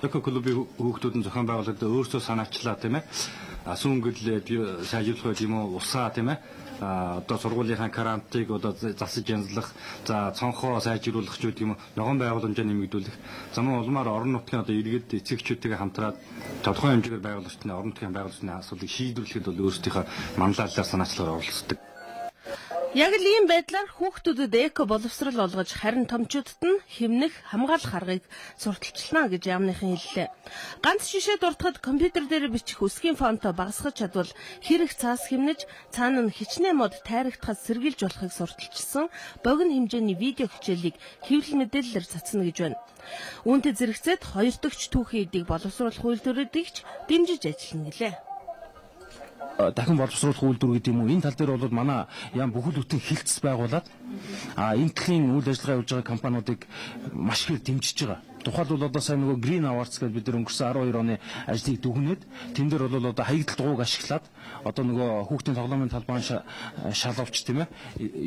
Эко клубын хүүхдүүд нь зохион байгуулалтад өөрсдөө санаачлаа тийм ээ. Сүүнгэл сайжруулах юм уу усаа тийм ээ. Одоо сургуулийнхаа карантыг одоо засаж янзлах, за цонхоо сайжруулах ч гэдэг юм уу, ногоон байгууламжаа нэмэгдүүлэх, замун улмаар орон нутгийн одоо иргэд эцэгчүүдтэйгээ хамтраад тодорхой хэмжээгээр байгуулж орон нутгийн байгуулалтын асуудлыг шийдвэрлэхэд бол өөрсдийнхөө манлайлалаар санаачлагаар оролцдог. Яг л ийм байдлаар хүүхдүүдэд эко боловсрол олгож харин томчуудад нь хэмнэх хамгаалах аргыг сурталчилна гэж яамныхан хэллээ. Ганц шишээ дуртахад компьютер дээр бичих үсгийн фонтоо багасгах чадвал хэрэг цаас хэмнэж цаана нь хичнээн мод тайрагдахад сэргийлж болохыг сурталчилсан богино хэмжээний видео хичээлийг хэвлэл мэдээлэлээр цацна гэж байна. Үүнтэй зэрэгцээд 2 дахь түүхийн эдийг боловсруулах үйлдвэрүүдийг дэмжиж ажиллана гэлээ. Дахин боловсруулах үйлдвэр гэдэг юм уу? Энэ тал дээр бол манай яам бүхэл бүтэн хилцс байгуулад энэ төрлийн үйл ажиллагаа явуулж байгаа компаниудыг маш их дэмжиж байгаа. Тухайлбал одоо сайн нөгөө Green Awards гэдэг бид нар өнгөрсөн 12 оны ажлыг дүгнээд тэн дээр бол одоо хаягдл дугуйг ашиглаад одоо нөгөө хүүхдийн тоглоомын талбайн шалгавч тийм ээ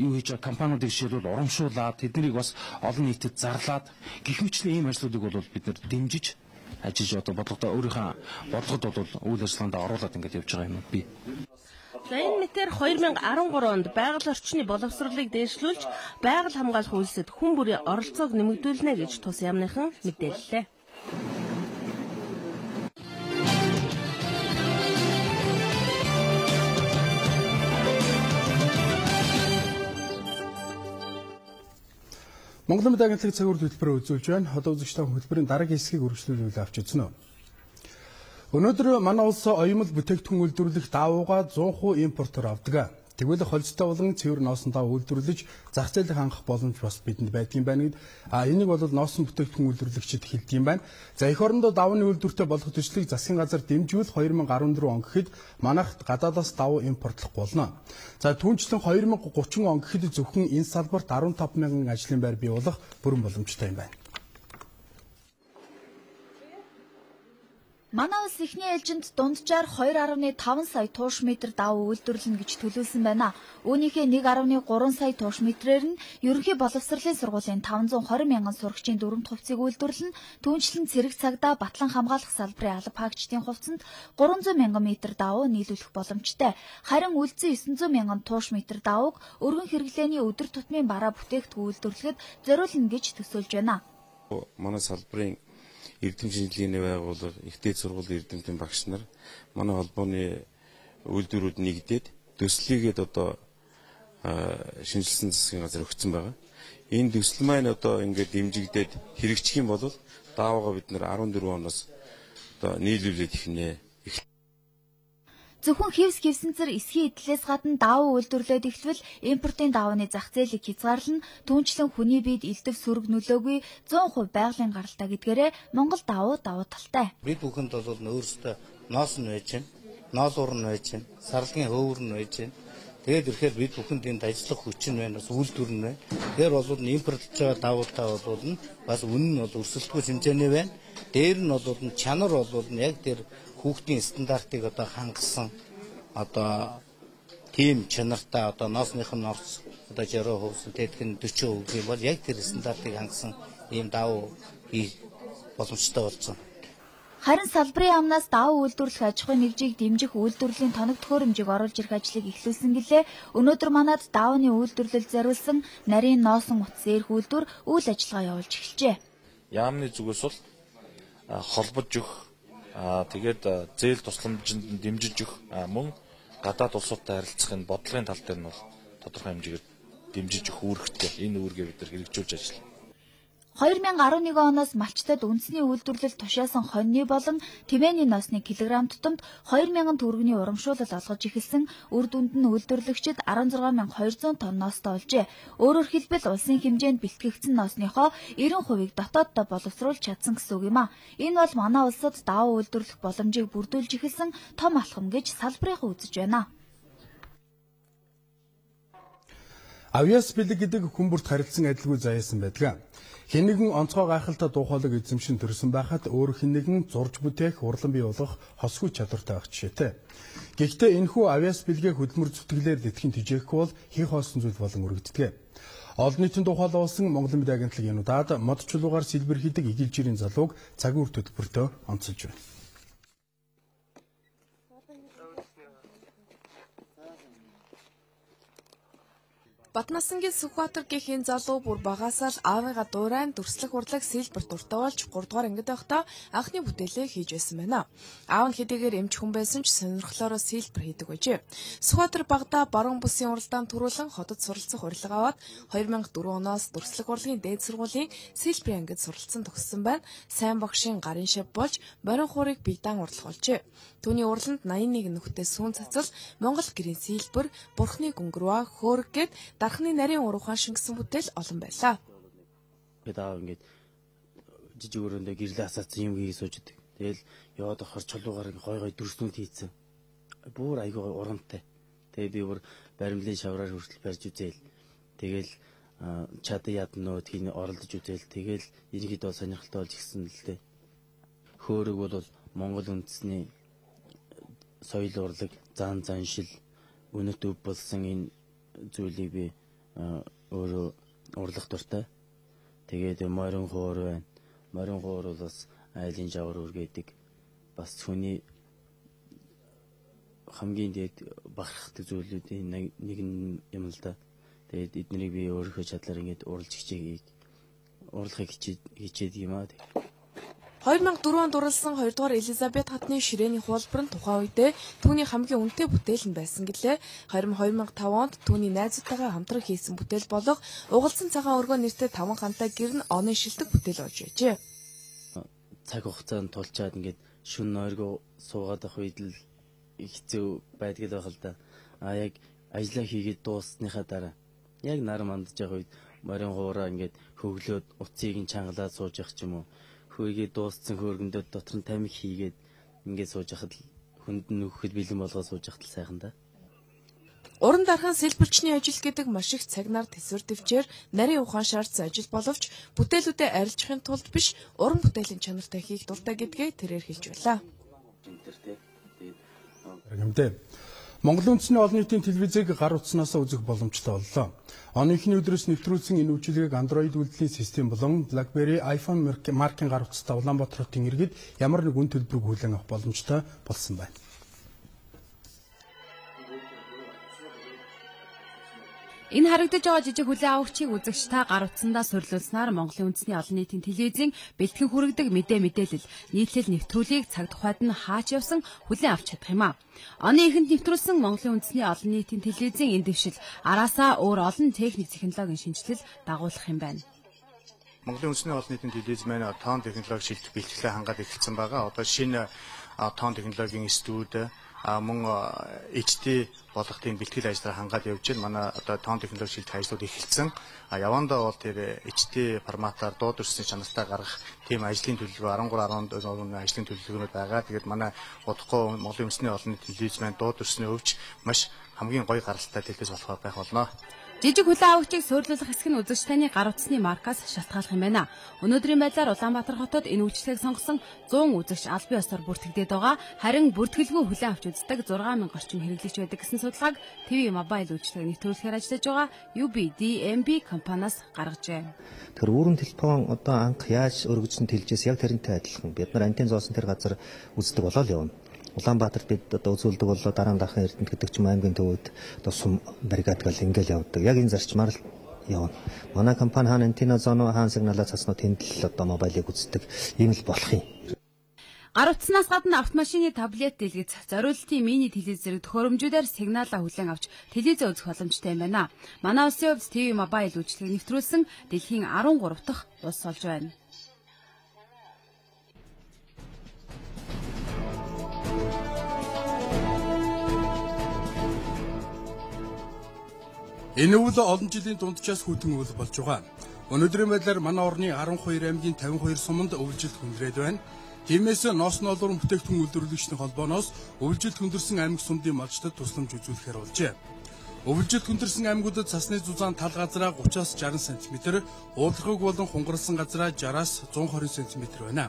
юу хийж байгаа компаниудыг жишээлбэл урамшуулад тэднийг бас олон нийтэд зарлаад гэх мэтлэн ийм ажлуудыг бол бид нар дэмжиж ажиллаж одоо бодлогоо өөрийнхөө бодлогод бол үйл ажиллагаанд оруулаад ингэж явж байгаа юм би. За энэ мэтэр 2013 онд байгаль орчны боловсролыг дээшлүүлж байгаль хамгаалах үйлсэд хүн бүрийн оролцоог нэмэгдүүлнэ гэж тус яамныхан мэдээллээ. Монголын мэдээ агентлаг цаг үр хөтөлбөрөөр үзүүлж байна. Одоо үзэгчтэй хөтөлбөрийн дараагийн хэсгийг үргэлжлүүлүүлээ авч үзнэ. Өнөөдөр манай улс оюумл бүтээгдэхүүн үйлдвэрлэх даавууга 100% импортоор авдаг. Тэгвэл холцтой болон цэвэр ноосн даав үйлдвэрлэж зах зээлийг хангах боломж бас бидэнд байдгийн байна. Энийг бол ноосн бүтээгдэхүүн үйлдвэрлэгчид хэлдэг юм байна. За эх орондоо давны үйлдвэртэй болох төслийг засгийн газар дэмжүүл 2014 он гэхэд манайх гадаадаас давуу импортлох болно. За түүнчлэн 2030 он гэхэд зөвхөн энэ салбарт 15,000 ажлын байр бий болох бүрэн боломжтой юм байна. Манай улс эхний ээлжинд дунджаар 2.5 сая тууш метр давуу үйлдвэрлэнэ гэж төлөвлөсөн байна. Үүнийхээ 1.3 сая тууш метрээр нь ерөнхий боловсролын сургуулийн 520 мянган сурагчийн дөрөвд хувьцыг үйлдвэрлэн түүнчлэн цэрэг цагдаа батлан хамгаалах салбарын алба хаагчдын хувьцанд 300 мянган метр давуу нийлүүлэх боломжтой. Харин үлдсэн 900 мянган тууш метр давууг өргөн хэрэглээний өдөр тутмын бараа бүтээгдэхүүн үйлдвэрлэхэд зориулна гэж төсөөлж байна. Манай салбарын эрдэм шинжилгээний байгууллага, ихтэй сургуулийн эрдэмтэн багш нар манай холбооны үйлдвэрүүд нэгдээд төслийгээд одоо шинжилсэн засгийн газар өгсөн байгаа. Энэ төсөл маань одоо ингээд дэмжигдээд хэрэгжих юм бол даавууга бид нэр 14 оноос одоо нийлүүлээд ихнэ. Зөвхөн хевс хевсэнцэр эсхий эдлээс гадна даавуу үйлдвэрлээд ихлвэл импортын даавны зах зээлийг хязгаарлан түүнчлэн хүний биед элдв сөрөг нөлөөгүй 100% байгалийн гаралтай гэдгээрээ Монгол давуу талтай. Бид бүхэнд бол өөрсдөө ноос нь байж байна, ноолуур нь байж байна, сарлагын хөвөр нь байж байна. Тэгээд ирэхээр бид бүхэнд энд ажиллах хүч нь байна, бас үйлдвэр нь байна. Тэгэхээр бол импортлж байгаа давуутай бол бас үнэн нь бол өрсөлдөхгүй хэмжээний байна. Дээр нь бол чанар бол яг тэр хүүхдийн стандартыг одоо хангасан одоо тийм чанартай одоо ноосных нь орц одоо 60% тэтгэх нь 40% гэх юм бол яг тэр стандартыг хангасан ийм давуу хийх боломжтой болсон. Харин салбарын амнаас давуу үйлдвэрлэх аж ахуйн нэгжийг дэмжих үйлдвэрлэлийн тоног төхөөрөмжийг оруулж ирэх ажлыг эхлүүлсэн гэлээ. Өнөөдөр манад давны үйлдвэрлэлд зориулсан нарийн ноосон утас эрх үйлдвэр үйл ажиллагаа явуулж эхэлжээ. Яамны зүгээс бол холбож өгөх тэгээд зээл тусламжинд дэмжиж өгөх мөн гадаад улсуудтай харилцахын бодлогын тал дээр нь бол тодорхой хэмжээгээр дэмжиж өгөх үүрэгтэй. Энэ үүргээ бид нар хэрэгжүүлж ажиллана. 2011 оноос малчтад үндэсний үйлдвэрлэл тушаасан хоньны болон тэмээний ноосны килограмм тутамд 2000 төгрөгийн урамшуулал олгож эхэлсэн үр дүнд нь үйлдвэрлэгчид 16200 тонн ноостой олжээ. Өөрөөр хэлбэл улсын хэмжээнд бэлтгэгдсэн ноосныхоо 90%-ийг дотооддоо боловсруулж чадсан гэсэн үг юм а. Энэ бол манай улсад давуу үйлдвэрлэх боломжийг бүрдүүлж эхэлсэн том алхам гэж салбарынхан үзэж байна. Авьяас бэлэг гэдэг хүн бүрт харилцсан адилгүй заяасан байдаг. Хэн нэгэн онцгой гайхалтай дуу хоолойг эзэмшин төрсөн байхад өөр хэн нэгэн зурж бүтээх, урлан бий болох хосгүй чадвартай байх жишээтэй. Гэхдээ энэхүү авьяас бэлгээ хөдөлмөр зүтгэлээр лэтхийн тэжээхгүй бол хийх хоосон зүйл болон өргөддөг. Олон нийтийн дуу хоолой болсон Монголын мэдээ агентлагийн юунуудад мод чулуугаар сэлбэр хийдэг игэл жирийн залууг цагийн үр хөтөлбөртөө онцолж байна. Батнасангийн Сүхбаатар гэхийн залуу бүр багасаа л аавыгаа дуурайн дүрслэх урлаг сэлбэр дуртай болж 3 дугаар ангид байхдаа анхны бүтээлээ хийж байсан байна. Аав нь хэдийгээр эмч хүн байсан ч сонирхлоороо сэлбэр хийдэг байжээ. Сүхбаатар багада баруун бүсийн уралдаан төрүүлэн хотод суралцах урилга аваад 2004 оноос дүрслэх урлагийн дээд сургуулийн сэлбэрийн ангид суралцсан төгссөн байна. Сайн багшийн гарын шав болж морин хуурыг бигдаан урлах болжээ. Түүний урланд 81 нөхдөд сүүн цацал, Монгол гэрийн сэлбэр, Бурхны гүнгэрваа, хөөрг гээд дархны нарийн уруухан шингэсэн бүтээл олон байлаа. Гэдэг ингээд жижиг өрөөндөө гэрлээ асаацсан юм гээ сууждаг. Тэгэл яваад ахаар чулуугаар гой дүрснүүд хийцэн. Бүр айгүй урамтай. Тэгээ би бүр баримлын шавраар хүртэл барьж үзээл. Тэгэл чад яднууд хин оролдож үзээл. Тэгэл ерөнхийдөө сонирхолтой болж гисэн л дээ. Хөөрөг бол Монгол үндэсний соёл урлаг, зан заншил, үнэт өв болсон энэ зүйлийг би өөрөө урлах дуртай. Тэгээд морин хуур байна. Морин хуур бол бас айлын жавар үргээдэг. Бас хүний хамгийн дээд бахархдаг зүйлүүдийн нэг юм л да. Тэгээд эднийг би өөрийнхөө чадлаар ингэж урлахыг хичээд юм аа. 2004 онд дурлсан 2 дугаар Элизабет хатны ширээний хуулбар нь тухайн үедээ түүний хамгийн үнэтэй бүтээл нь байсан гэлээ. Харин 2005 онд түүний найзуудтайгаа хамтран хийсэн бүтээл болох Угалзан цагаан өргөө нэртэй 5 хантай гэр нь оны шилдэг бүтээл болж байжээ. Цаг хугацаанд тулчаад ингээд шүн нойргоо суугаад ах үед л хэцүү байдаг л байх л да. Яг ажиллаа хийгээд дууссныхаа дараа яг нар мандж байгаа үед морин хуураа ингээд хөглөөд уцыг нь чангалаад сууж явах ч юм уу. Хөөгээ дууссан хөөргөндөө дотор нь тамхи хийгээд ингээд сууж яхад хүнд нөхөд бэлэн болгоо сууж яхад л сайхан да. Уран дархан сэлбэрчний ажил гэдэг маш их цаг нар төсвөр төвчээр нарийн ухаан шаардсан ажил боловч бүтээлүүдэд арилжахын тулд биш уран бүтээлийн чанартай хийх дуртай гэдгээ тэрээр хэлж байлаа. Монголын үндэсний олон нийтийн телевизийг гар утснаас үзэх боломжтой боллоо. Оныхны өдрөөс нэвтрүүлсэн энэ үйлчилгээг Android үйлдвэрлэлийн систем болон BlackBerry, iPhone маркийн гар утастай Улаанбаатар хотын иргэд ямар нэгэн төлбөрөг хүлээн авах боломжтой болсон байна. Энэ харагдаж байгаа жижиг хүлээн авагчийг үзэгч та гар утсандаа сурлуулснаар Монголын үндэсний олон нийтийн телевизийн бэлтгэн хүргэдэг мэдээлэл, нийтлэл нэвтрүүлгийг цаг тухайд нь хаач явсан хүлээн авч чадах юм а. Оны эхэнд нэвтрүүлсэн Монголын үндэсний олон нийтийн телевизийн энэ дэвшил араасаа өөр олон техник технологийн шинжилэл дагуулах юм байна. Монголын үндэсний олон нийтийн телевиз маань тоон технологи шилдэг бэлтгэлээ хангаад эхэлсэн байгаа. Одоо шинэ тоон технологийн студ мөн HD болох тийм бэлтгэл ажлаар хангаад явж байна. Манай одоо тоон технологи шилдэг ажлууд эхэлсэн. Явандаа бол тэр HD форматаар дууд өрсний чанартай гаргах тийм ажлын төлөвлөгөө 13-14 ажлын төлөвлөгөөнүүд байгаа. Тэгээд манай удахгүй Монголын үндэсний олон нийтийн телевиз маань дууд өрсний өвч маш хамгийн гоё гаралтай телевиз болох байх болно. Жижиг хүлээн авагчийг суйрлуулах хэсэг нь үзэгч таны гар утасны маркаас шалтгааллах юм байна. Өнөөдрийн байдлаар Улаанбаатар хотод энэ үйлчлэгийг сонгосон 100 үзэгч аль бие ёсоор бүртгэгдээд байгаа. Харин бүртгэлгүй хүлээн авч үздэг 6000 орчим хэрэглэгч байдаг гэсэн судалгааг TV Mobile үйлчлэгийг нэвтрүүлэхээр ажиллаж байгаа UBDMB компаниас гаргажээ. Тэр үүрэн телефон одоо анх яаж өргөжсөн тэлжээс яг тэрнтэй адилхан. Бид нар антен зоосон тэр газар үздэг болоо л явна. Улаанбаатарт бид одоо үзүүлдэг болоо дараа нь дахин Эрдэнэт гэдэг чим аймгийн төвөд одоо сум бригад гал ингээл явдаг. Яг энэ зарчмаар л явна. Манай компани хаана антенна зооно хаана сигналаа цаснаа тэнд л одоо мобайлыг үздэг. Ийм л болох юм. Гар утаснаас гадна автомашины таблет дэлгэц, зориултын мини телевиз зэрэг төхөөрөмжүүдээр сигналаа хүлээн авч телевизээ үзэх боломжтой юм байна. Манай улсын хувьд TV Mobile үйлчлэгийг нэвтрүүлсэн дэлхийн 13 дахь улс болж байна. Энэ үйл олон жилийн дунджаас хүйтэн үйл болж байгаа. Өнөөдрийн байдлаар манай орны 12 аймгийн 52 суманд өвлжилт хүндрээд байна. Тиймээс ноос ноолорын бүтээгдэхүүн үйлдвэрлэгчдийн холбооноос өвлжилт хүндэрсэн аймаг сумдын малчдад тусламж үзүүлэхээр болжээ. Өвлжилт хүндэрсэн аймагуудад цасны зузаан тал газраа 30-аас 60 см, уулархаг болон хунгарсан газраа 60-аас 120 см байна.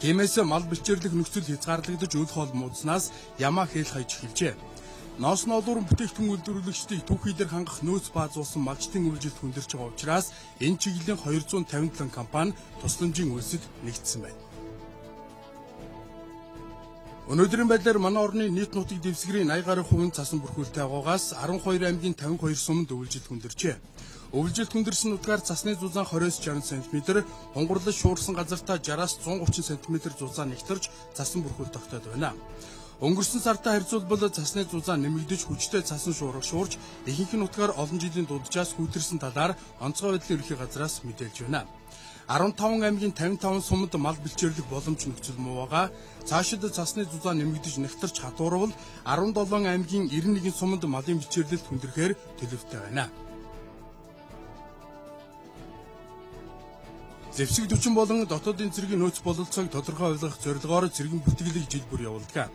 Тиймээс мал бичээрлэх нөхцөл хязгаарлагдаж үл хоол муудаснаас ямаа хээл хаяж эхэлжээ. Ноос ноолорын бүтээгдэхүүн үйлдвэрлэгчдийг түүхий дээр хангах нөөц баазуулсан малчдын өвлжилт хүндэрч байгаа учраас энэ чиглэлийн 257 компани тусламжийн үйлсэд нэгдсэн байна. Өнөөдрийн байдлаар манай орны нийт нутаг дэвсгэрийн 80 гаруй хувийн цасан бүрхүүлтэй агуугаас 12 аймгийн 52 суманд өвлжилт хүндэрчээ. Өвлжилт хүндэрсэн нутгаар цасны зузаан 20-60 см, хунгарлаж шуурсан газартаа 60-аас 130 см зузаан нэгтэрч цасан бүрхүүл тогтоод байна. Өнгөрсөн сартай харьцуулбал цасны зузаан нэмэгдэж хүчтэй цасан шуурга шуурч ихэнх нутгаар олон жилийн дудчаас хүйтэрсэн талаар онцгой байдлын ерөнхий газраас мэдээлж байна. 15 аймгийн 55 сумд мал бэлчээрлэх боломж нөхцөл муу байгаа. Цаашид цасны зузаан нэмэгдэж нэгтэрч хатуурвал 17 аймгийн 91 сумд малын бэлчээрлэлт хүндрэхээр төлөвтэй байна. Зэвсэг 40 болон дотоодын цэргийн нөөц бололцоог тодорхой ойлгох зорилгоор цэргийн бүртгэлийг жил бүр явуулдаг.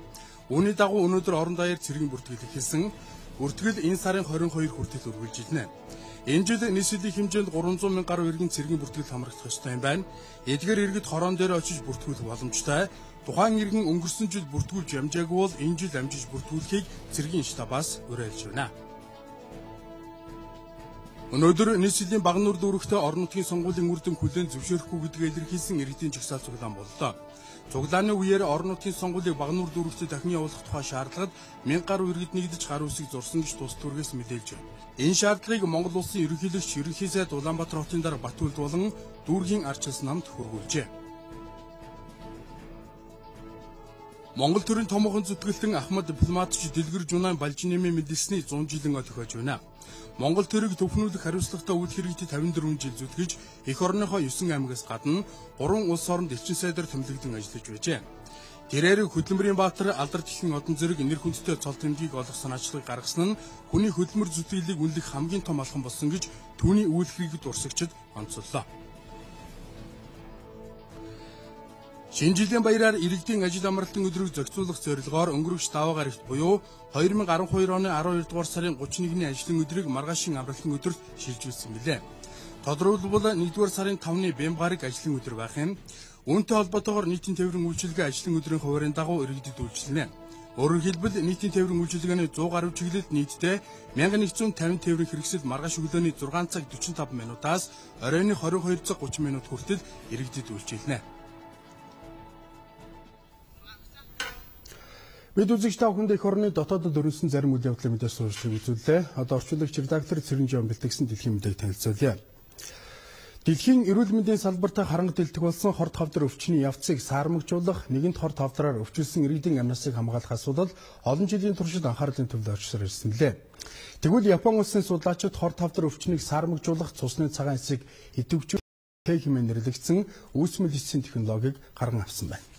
Үүний дагуу өнөөдөр орон даяар цэргийн бүртгэл эхэлсэн. Бүртгэл энэ сарын 22 хүртэл үргэлжилнэ. Энэ жил нийслэлийн хэмжээнд 300 мянган гаруй иргэн цэргийн бүртгэл хамрагдах ёстой юм байна. Эдгээр иргэд хороон дээр очиж бүртгүүлэх боломжтой. Тухайн иргэн өнгөрсөн жил бүртгүүлж ямжаагүй бол энэ жил амжиж бүртгүүлэхийг цэргийн штабаас уриалж байна. Өнөөдөр нийслэлийн Багнуур дүүрэгтээ орон нутгийн сонгуулийн үр дүн хүлээн зөвшөөрөхгүй гэдгийг илэрхийлсэн иргэдийн жагсаал цуглаан боллоо. Цуглааны үеэр орон нутгийн сонгуулийг Багнуур дүүрэгт дахин явуулах тухай шаардлагад 1000 гаруй иргэд нэгдэж гар үсэг зурсан гэж тус түргээс мэдээлж байна. Энэ шаардлагыг Монгол улсын ерөнхийлөгч ерөнхий сайд Улаанбаатар хотын дараа Батүлд болон дүүргийн арчилсан намд хургуулжээ. Монгол төрийн томоохон зүтгэлтэн Ахмад дипломатч Дэлгэр Жунайн Балжинэмийн мэдэлсний 100 жилийн ой тохиож байна. Монгол төрийг төвхнүүлэх хариуцлагатай үйл хэрэгжид 54 жил зүтгэж эх орныхоо 9 аймагаас гадна 3 улс оронд элчин сайдаар тэмдэглэн ажиллаж байжээ. Тэрээр Хөдөлмөрийн Баатар алдар тэхэн одон зэрэг нэр хүндтэй цол тэмдгийг олох санаачлагыг гаргасан нь хүний хөдөлмөр зүтгэлийг үнэлэх хамгийн том алхам болсон гэж түүний үйл хэрэгэд урсагчид онцоллоо. Шинэ жилийн баяраар иргэдийн ажил амралтын өдрийг зохицуулах зорилгоор өнгөрөх даваа гарагт буюу 2012 оны 12 дугаар сарын 31-ний ажлын өдрийг маргаашийн амралтын өдөрт шилжүүлсэн билээ. Тодорхойлбол 1-р сарын 5-ны бэм гараг ажлын өдөр байх юм. Үүнтэй холбоотойгоор нийтийн тээврийн үйлчилгээ ажлын өдрийн хуваарийн дагуу иргэдэд үйлчилнэ. Өөрөөр хэлбэл нийтийн тээврийн үйлчилгээний 100 гаруй чиглэлд нийтдээ 1150 тээврийн хэрэгсэл маргааш өглөөний 6 цаг 45 минутаас оройн 22 цаг 30 минут хүртэл иргэдэд үйлчилнэ. Бид үзэгч та бүхэнд эх орны дотоодод өрнөсөн зарим үйл явдлын мэдээ сурвалжлыг үзүүллээ. Одоо орчуулагч редактор Цэрэнжон бэлтгэсэн дэлхийн мэдээг танилцуулъя. Дэлхийн эрүүл мэндийн салбарт харанга дэлтэх болсон хорт хавдар өвчний явцыг саармагжуулах, нэгэнт хорт хавдраар өвчлсөн иргэдийн амьнасыг хамгаалах асуудал олон жилийн туршид анхаарлын төвд орчсоор ирсэн лээ. Тэгвэл Японы улсын судлаачид хорт хавдар өвчнийг саармагжуулах цусны цагаан эсийг идэвхжүүлэх хэмээн нэрлэгдсэн үүсмэл эцсийн технологиг гарган авсан байна.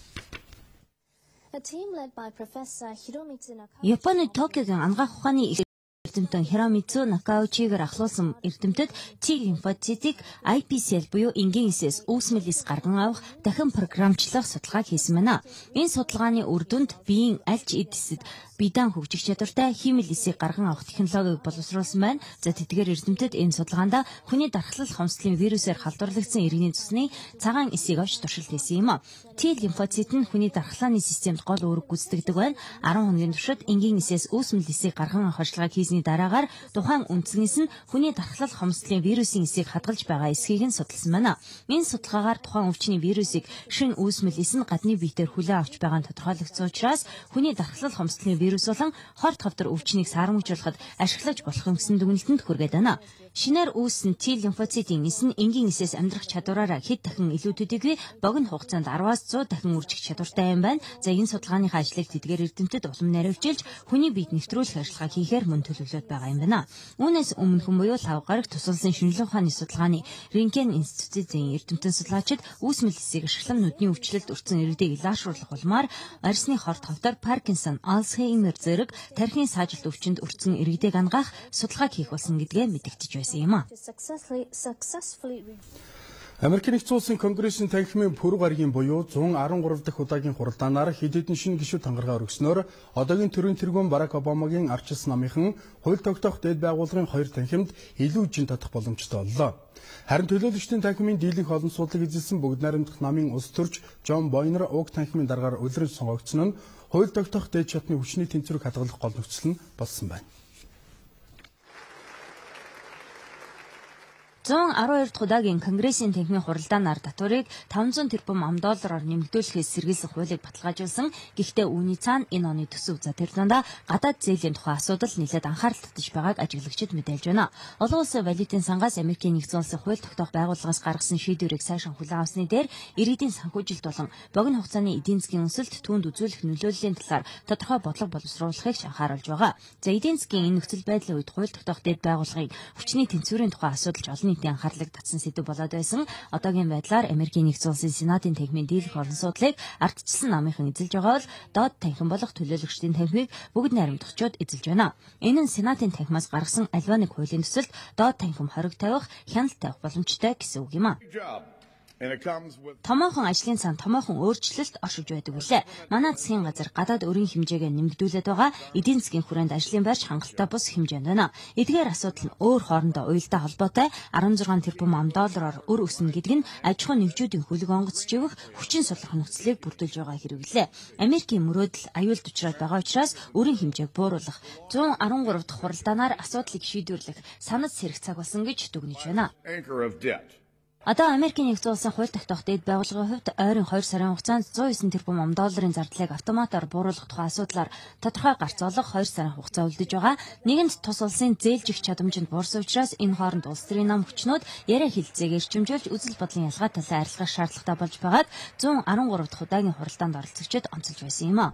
Японы Токиогийн ангаах ухааны эрдэмтэн Хиромицу Накаучигээр ахлуулсан эрдэмтэд T лимфоцитыг iPCL буюу энгийн эсээс үүсмэл эс гарган авах дахин програмчлах судалгааг хийсэн байна. Энэ судалгааны үр дүнд биеийн аль ч эдэсэд биедан хөгжих чадвартай химэл эсийг гарган авах технологиг боловсруулсан байна. За тэдгээр эрдэмтэд энэ судалгаанд хүний дархлал хомсдлын вирусээр халдварлагдсан иргэний цусны цагаан эсийг олж туршилт хийсэн юм. T лимфоцит нь хүний дархлааны системд гол үүрэг гүйцэтгэдэг байна. 10 хоногийн туршид энгийн эсээс үүсмэл эсийг гарган авах ажиллагааг хийсний дараагаар тухайн үндснээс нь хүний дархлал хомсдлын вирусын эсийг хадгалж байгаа эсхийг нь судалсан байна. Энэ судалгаагаар тухайн өвчний вирусыг шин үүсмэл эс нь гадны биетээр хүлээн авч байгаа нь тодорхойлогдсон учраас хүний дархлал хомсдлын вирус болон хорт хавдар өвчнийг саармагжуулахад ашиглаж болох юм гэсэн дүгнэлтэнд хүргээд байна. Шинээр үүссэн T лимфоцитын эс нь энгийн эсээс амьдрах чадвараараа хэд дахин илүү төдийгүй богино хугацаанд 10-аас 100 дахин үржих чадвартай юм байна. За энэ судалгааныхаа ажлыг тэдгээр эрдэмтэд улам наривчилж хүний биед нэвтрүүлэх ажиллагаа хийхээр мөн төлөвлөд байгаа юм байна. Үүнээс өмнө хүн буюу 5 гарагт тусалсан шинжилгээ ухааны судалгааны Рентген институтын эрдэмтэн судлаачид үүсмэл эсийг ашиглан нүдний өвчлөлт өртсөн иргэдийг илаашруулах улмаар арьсны хорт хавдар, Паркинсон, Альцгеймер зэрэг тархины саажилт өвчнөд өртсөн иргэдийг ангаах судалгааг хийх болсон гэдгээ мэдэгдэж байсан юм а. Америкийн нэгдсэн улсын Конгрессийн танхимын пүрэв гарагийн буюу 113 дахь удаагийн хуралдаанаар хэд хэдэн шинэ гишүүд хангаргаа өргөснөөр одоогийн төрийн тэргүүн Барак Обамагийн арчилсан намынхан хууль тогтоох дэд байгууллагын 2 танхимд илүү жин татах боломжтой боллоо. Харин төлөөлөгчдийн танхимын дийлэнх олон суудлыг эзэлсэн бүгд найрамдах намын улс төрч Джон Бойнер уг танхимын дараагаар улиран сонгогдсон нь хууль тогтоох дэд шатны хүчний тэнцвэрийг хадгалах гол нөхцөл нь болсон байна. 112 дахь удаагийн Конгрессийн танхимын хуралдаанаар татварыг 500 тэрбум $10 нэмэгдүүлэхээс сэргийлсэн хуулийг баталгаажуулсан. Гэхдээ үүний цаана энэ оны төсөв за тэр дундаа гадаад зээлийн тухай асуудал нэлээд анхаарал татаж байгааг ажиглагчид мэдээлж байна. Олон улсын валютын сангаас Америкийн нэгдсэн улсын хууль тогтоох байгууллагаас гаргасан шийдвэрийг сайхан хүлээн авсны дээр ирээдүйн санхүүжилт болон богино хугацааны эдийн засгийн өсөлт түүнд үзүүлэх нөлөөллийн талаар тодорхой бодлого боловсруулахыг анхааруулж байгаа. За эдийн засгийн энэ нөхцөл байдлын үед хууль тогтоох дэд байгууллагын хүчний тэнцвэрийн тухай асуудалж олон нийтийн анхаарлыг татсан сэдв болоод байсан. Одоогийн байдлаар Америкийн нэгдсэн улсын Сенатын танхимын дийлэх олон судлыг ардчилсан намынхан эзэлж байгаа бол доод танхим болох төлөөлөгчдийн танхимыг бүгд найрамдагчид эзэлж байна. Энэ нь Сенатын танхимаас гаргасан альва нэг хуулийн төсөлд доод танхим хориг тавих, хяналт тавих боломжтой гэсэн үг юм а. Томоохон ажлын сан томоохон өөрчлөлт оршиж байдаг үлээ. Манай засгийн газар гадаад өрийн хэмжээгээ нэмэгдүүлээд байгаа. Эдийн засгийн хүрээнд ажлын байрч хангалттай бус хэмжээнд байна. Эдгээр асуудал нь өөр хоорондоо уялдаа холбоотой 16 тэрбум $10 өр өснө гэдэг нь аж ахуй нэгжүүдийн хөлөг онгоц живэх хүчин судлах нөхцөлийг бүрдүүлж байгаа хэрэглээ. Америкийн мөрөөдөл аюулд учраад байгаа учраас өрийн хэмжээг бууруулах 113 дахь хуралдаанаар асуудлыг шийдвэрлэх санал сэрэх цаг болсон гэж дүгнэж байна. Одоо Америкийн нэгдсэн улсын хууль тогтоох дэд байгууллагын хувьд ойрын 2 сарын хугацаанд 109 тэрбум $10 зардлыг автоматар бууруулах тухай асуудлаар тодорхой гарц олох 2 сарын хугацаа үлдэж байгаа. Нэгэнт тус улсын зээлжих чадамжинд буурсан учраас энэ хооронд улс төрийн нам хүчнүүд яриа хэлцээг эрчимжүүлж үзэл бодлын ялгаа талаар арилгах шаардлагатай болж байгааг 113 дахь удаагийн хуралдаанд оролцогчид онцолж байсан юм а.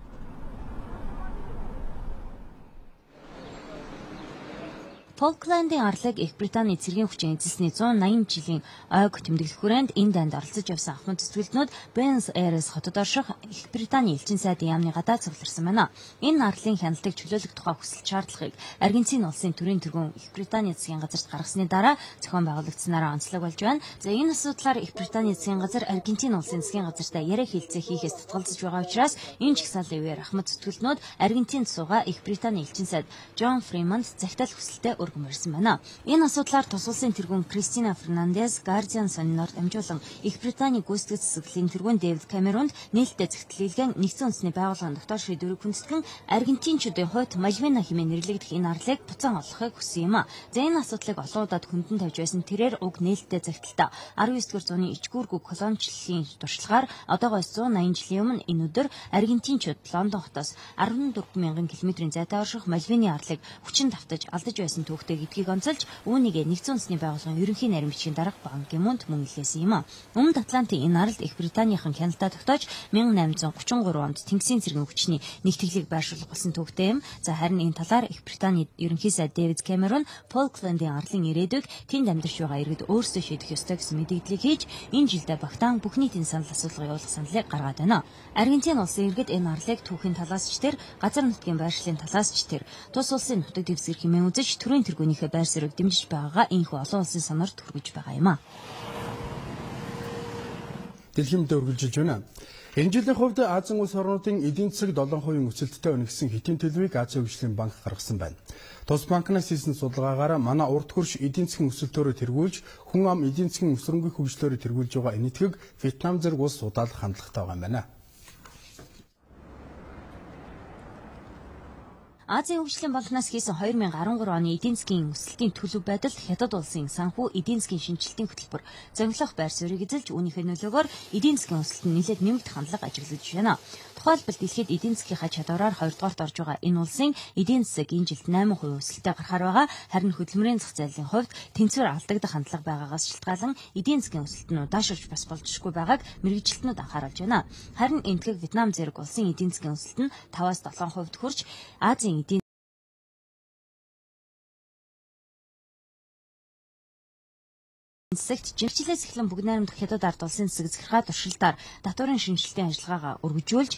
Фолклендийн арлыг Их Британий цэргийн хүчин эзэлсний 180 жилийн ойг тэмдэглэх хүрээнд энэ дайнд оролцож явсан ахмад зүтгэлтнүүд Буэнос Айрес хотод орших Их Британий элчин сайдын яамны гадаа цугларсан байна. Энэ арлын хяналтыг чөлөөлөх тухай хүсэл шаардлагыг Аргентин улсын төрийн тэргүүн Их Британий засгийн газарт гаргасны дараа зохион байгуулагдсанараа онцлог болж байна. За энэ асуудлаар Их Британий засгийн газар Аргентин улсын засгийн газартай яриа хэлцээ хийхээс татгалзаж байгаа учраас энэ чагсаалын үеэр ахмад зүтгэлтнүүд Аргентинд суугаа Их Британий элчин сайд Джон Фриманд захидал хүсэлтэд өргөмөрсөн байна. Энэ асуудлаар тус улсын тэргүүн Кристина Фернандес Guardian сониноор дамжуулан Их Британий гүйцэтгэх засаглалын тэргүүн Дэвид Камерунд нээлттэй захидлын нэгдсэн үндэсний байгууллагын доктор шийдвэрийг хүндэтгэн Аргентинчүүдийн хувьд Мальвина хэмээн нэрлэгдэх энэ арлыг буцаан олохыг хүссэн юм а. За энэ асуудлыг олон удаад хөндлөн тавьж байсан тэрээр уг нээлттэй захидалтай 19-р зууны ичгүүргүй колоничлалын туршлагаар одоогоос 180 жилийн өмнө энэ өдөр Аргентинчууд Лондон хотоос 14,000 км-ийн зайтай орших Мальвины арлыг хүчин давтаж алдаж байсан түүхтэй гэдгийг онцолж үүнийг нэгдсэн үндэсний байгууллагын ерөнхий нарийн бичгийн дарга Бан Ки-мунд мөн илгээсэн юм а. Өмнөд Атлантын энэ аралд Их Британийхан хяналтаа тогтоож 1833 онд Тэнгисийн цэргийн хүчний нэгтгэлийг байршуулах болсон түүхтэй юм. За харин энэ талаар Их Британий ерөнхий сайд Дэвид Камерун Фолклендийн арлын ирээдүйг тэнд амьдарч байгаа иргэд өөрсдөө шийдэх ёстой гэсэн мэдээллийг хийж энэ жилдээ багтаан бүх нийтийн санал асуулга явуулах саналыг гаргаад байна. Аргентин улсын иргэд энэ арлыг түүхийн талаас ч тэр газар нутгийн байршлын талаас ч тэр тус улсын нутаг дэвсгэр хэмээн үзэж төрийн тэргүүнийхээ байр суурийг дэмжиж байгаагаа энэхүү олон улсын санаарт хүргэж байгаа юм а. Дэлхийд өргөлжилж байна. Энэ жилийн хувьд Азийн улс орнуудын эдийн засаг 7% өсөлттэй өнөгсөн хэтийн төлөвийг Азийн хөгжлийн банк гаргасан байна. Тус банкнаас хийсэн судалгаагаар манай урд хөрш эдийн засгийн өсөлтөөрөө тэргүүлж, хүн ам эдийн засгийн өсрөнгүй хөгжлөөрөө тэргүүлж байгаа энэ нэтгийг Вьетнам зэрэг улс удаалах хандлагатай байгаа юм байна. Азийн хөгжлийн банкнаас хийсэн 2013 оны эдийн засгийн өсөлтийн төлөв байдалд хятад улсын санхүү эдийн засгийн шинжилтийн хөтөлбөр зөнгөлөх байр суурийг эзэлж үүнийхээ нөлөөгөөр эдийн засгийн өсөлт нь нэлээд нэмэгдэх хандлага ажиглаж байна. Тухайлбал дэлхийд эдийн засгийнхаа чадвараар 2-дугаарт орж байгаа энэ улсын эдийн засаг энэ жилд 8% өсөлттэй гарахаар байгаа. Харин хөдөлмөрийн зах зээлийн хувьд тэнцвэр алдагдах хандлага байгаагаас шалтгаалan эдийн засгийн өсөлт нь удаашрж бас болзошгүй байгааг мэргэжилтнүүд анхааруулж байна. Харин энэтхэг Вьетнам зэрэг улсын эдийн засгийн өсөлт нь 5-7% хүрч Азийн эдийн засагт жигчлээс эхлэн бүгд найрамдах хятад ард улсын засаг захиргаа туршилтаар татварын шинжилтийн ажиллагаагаа өргөжүүлж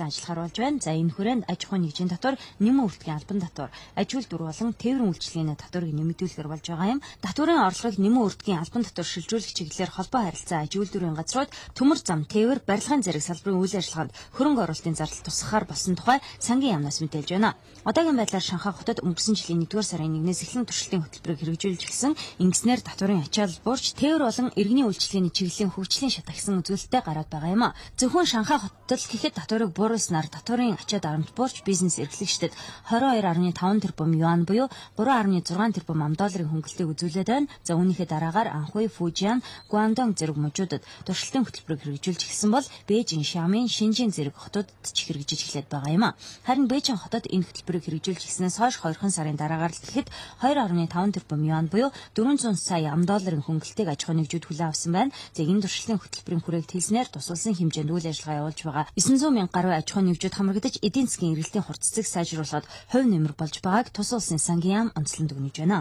ажиллахаар болж байна. За энэ хүрээнд аж ахуйн нэгжийн татвар, нэмэн үргэлжлэлийн албан татвар, аж үйлдвэр болон тээврийн үйлчилгээний татварыг нэмэгдүүлэхээр болж байгаа юм. Татварын орлогыг нэмэн үргэлжлэлийн албан татвар шилжүүлэх чиглэлээр холбоо харилцаа аж үйлдвэрийн газрууд төмөр зам, тээвэр, барилгын зэрэг салбарын үйл ажиллагаанд хөрөнгө оруулалтын зардал тусгахаар болсон тухай сангийн яамнаас мэдээлж байна. Одоогийн байдлаар Шанхай хотод өнгөрсөн жилийн 1-р сарын 1-ээс эхлэн туршилтын хөтөлбөрийг хэрэгжүүлж эхэлсэн. Ингэснээр татварын ачаалал буурч тээвэр болон иргэний үйлчилгээний чиглэлийн хөгжлийн шат агсан үзүүлэлттэй гараад байгаа юм а. Зөвхөн Шанхай хотод л гэхэд татварыг буруулснаар татварын ачаа дарамт буурч бизнес эрхлэгчдэд 22.5 тэрбум юан буюу 3.6 тэрбум $. Хөнгөлтийг үзүүлээд байна. За үүнийхээ дараагаар Анхуй, Фужиан, Гуандонг зэрэг мужуудад туршилтын хөтөлбөрийг хэрэгжүүлж эхэлсэн бол Бээжин, Шамин, Шинжин зэрэг хотуудад ч хэрэгжиж эхлээд байгаа юм а. Харин Бээжин хотод энэ хөтөлбөрийг хэрэгжүүлж эхэлснээс хойш 2 сарын дараагаар л гэхэд 2.5 тэрбум юан буюу 400 сая $. Хөнгөлтийг аж ахуйн нэгжүүд хүлээн авсан байна. За энэ туршилтын хөтөлбөрийн хүрээгт хэлснээр тусалсан хэмжээнд үйл ажиллагаа явуулж байгаа 900 мянга гаруй аж ахуйн нэгжүүд хамрагдаж эдийн засгийн эргэлтийн хурццыг сайжруулахад хувь нэмэр болж байгааг тус улсын сангийн яам онцлон дүгнэж байна.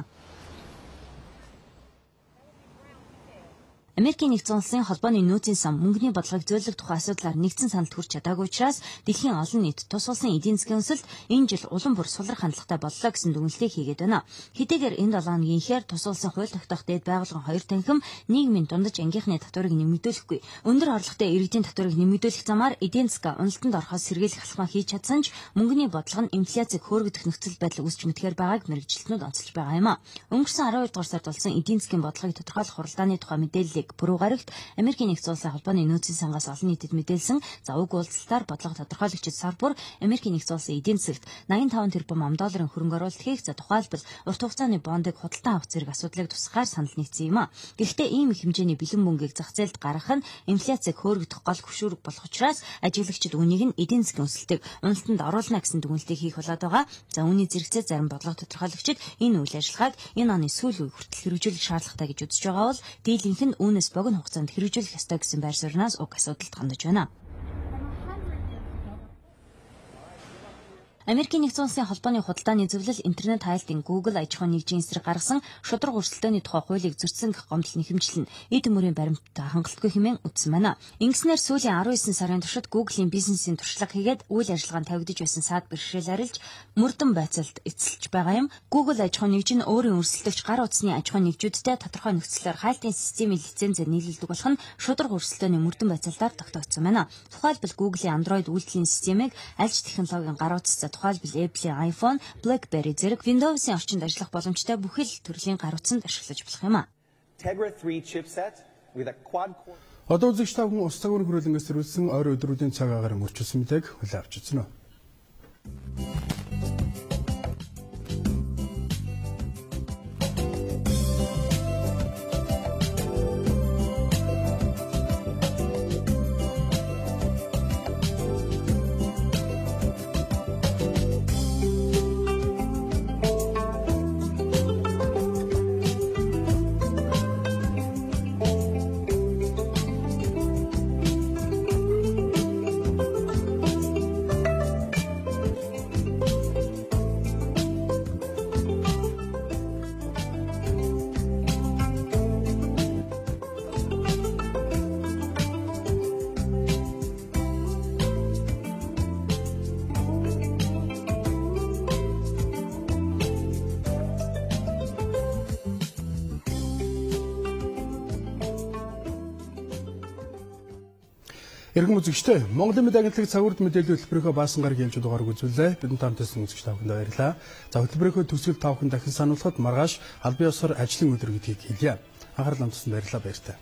Америкийн нэгдсэн улсын холбооны нөөцийн сан мөнгөний бодлогыг зөөлөх тухай асуудлаар нэгдсэн саналд хүрч чадаагүй учраас дэлхийн олон нийт тус улсын эдийн засгийн өсөлт энэ жил улам бүр сулрах хандлагатай боллоо гэсэн дүгнэлтийг хийгээд байна. Хэдийгээр энэ 7 хоногийн ихэр тус улсын хууль тогтоох дээд байгууллагын 2 танхим нийгмийн дундаж ангийнхны татварыг нэмэгдүүлэхгүй, өндөр орлоготой иргэдийн татварыг нэмэгдүүлэх замаар эдийн засгаа уналтанд орохоос сэргийлэх алхам хийж чадсан ч мөнгөний бодлого нь инфляцийг хөөргөдөх нөхцөл байдал үүсч мэдхээр байгааг мэрэгжилтнүүд онцолж байгаа юм а. Өнгөрсөн 12 дугаар сард болсон эдийн засгийн бодлогыг тодорхойлох хуралдааны тухай мэдээллийг Пүрэв гарагт Америкийн нэгдсэн улсын холбооны нөөцийн сангаас олон нийтэд мэдээлсэн. За уг уулзалтаар бодлого тодорхойлогчид Сарбур Америкийн нэгдсэн улсын эдийн засагт 85 тэрбум $. Хөрөнгө оруулалт хийх, за тухайлбал урт хугацааны бондыг худалдан авах зэрэг асуудлыг тусгаар санал нийцсэн юм а. Гэхдээ ийм их хэмжээний бэлэн мөнгийг зах зээлд гаргах нь инфляцийг хөөргөх гол хөшүүрэг болох учраас ажиглагчид үүнийг нь эдийн засгийн өсөлтийг уналтанд оруулна гэсэн дүгнэлтийг хийх болоод байгаа. За үүний зэрэгцээ зарим бодлого тодорхойлогчид энэ үйл ажиллагааг энэ оны сүүл үе хүртэл хэрэгжүүлэх шаардлагатай гэж үзэж байгаа бол дийлэнх нь үүнээс богино хугацаанд хэрэгжүүлэх ёстой гэсэн байр сууриас уг асуудалд хандаж байна. Америкийн нэгдсэн улсын холбооны худалдааны зөвлөл интернет хайлтын Google аж ахуйн нэгжийн эсрэг гаргасан шудраг өрсөлдөөний тухай хуулийг зөрчсөн гэх гомдол нэхэмжлэн эд мөрийн баримттай хангалтгүй хэмээн үздсэн байна. Ингэснээр сүүлийн 19 сарын туршид Google-ийн бизнесийн туршлага хийгээд үйл ажиллагаанд тавигдж байсан саад бэрхшээл арилж мөрдөн байцаалд эцэлж байгаа юм. Google аж ахуйн нэгж нь өөрийн өрсөлдөгч гар утасны аж ахуйн нэгжүүдтэй тодорхой нөхцлөөр хайлтын системийн лицензээр нийлүүлдэг болох нь шудраг өрсөлдөөний мөрдөн байцаалдаар тогтоогдсон байна. Тухайлбал Google-ийн Android үйлдвэрлэлийн системийг альж технологийн гар утас, тухайлбал Apple-ийн iPhone, BlackBerry зэрэг Windows-ийн орчинд ажиллах боломжтой бүхэл төрлийн гар утсанд ашиглаж болох юм а. Одоо үзэгч та бүхэн ус цагуурын хүрээлэнгээс төрүүлсэн ойрын өдрүүдийн цаг агаар мөрчилсөн мэдээг хүлээн авч үзсэн үү? Иргэн үзэгчтэй, Монголын мэдээ агентлаг цагуурд мэдээллийн хөтөлбөрийнхөө баасан гарагийн хэмжээд дугаарыг үзүүлээ. Бидэнд хамтсан үзэгч та бүхэнд баярлалаа. За хөтөлбөрийнхөө төсвөл та бүхэн дахин сануулхад маргааш албан ёсоор ажлын өдөр гэдгийг хэлье. Анхаарал хандсан баярлалаа баяртай.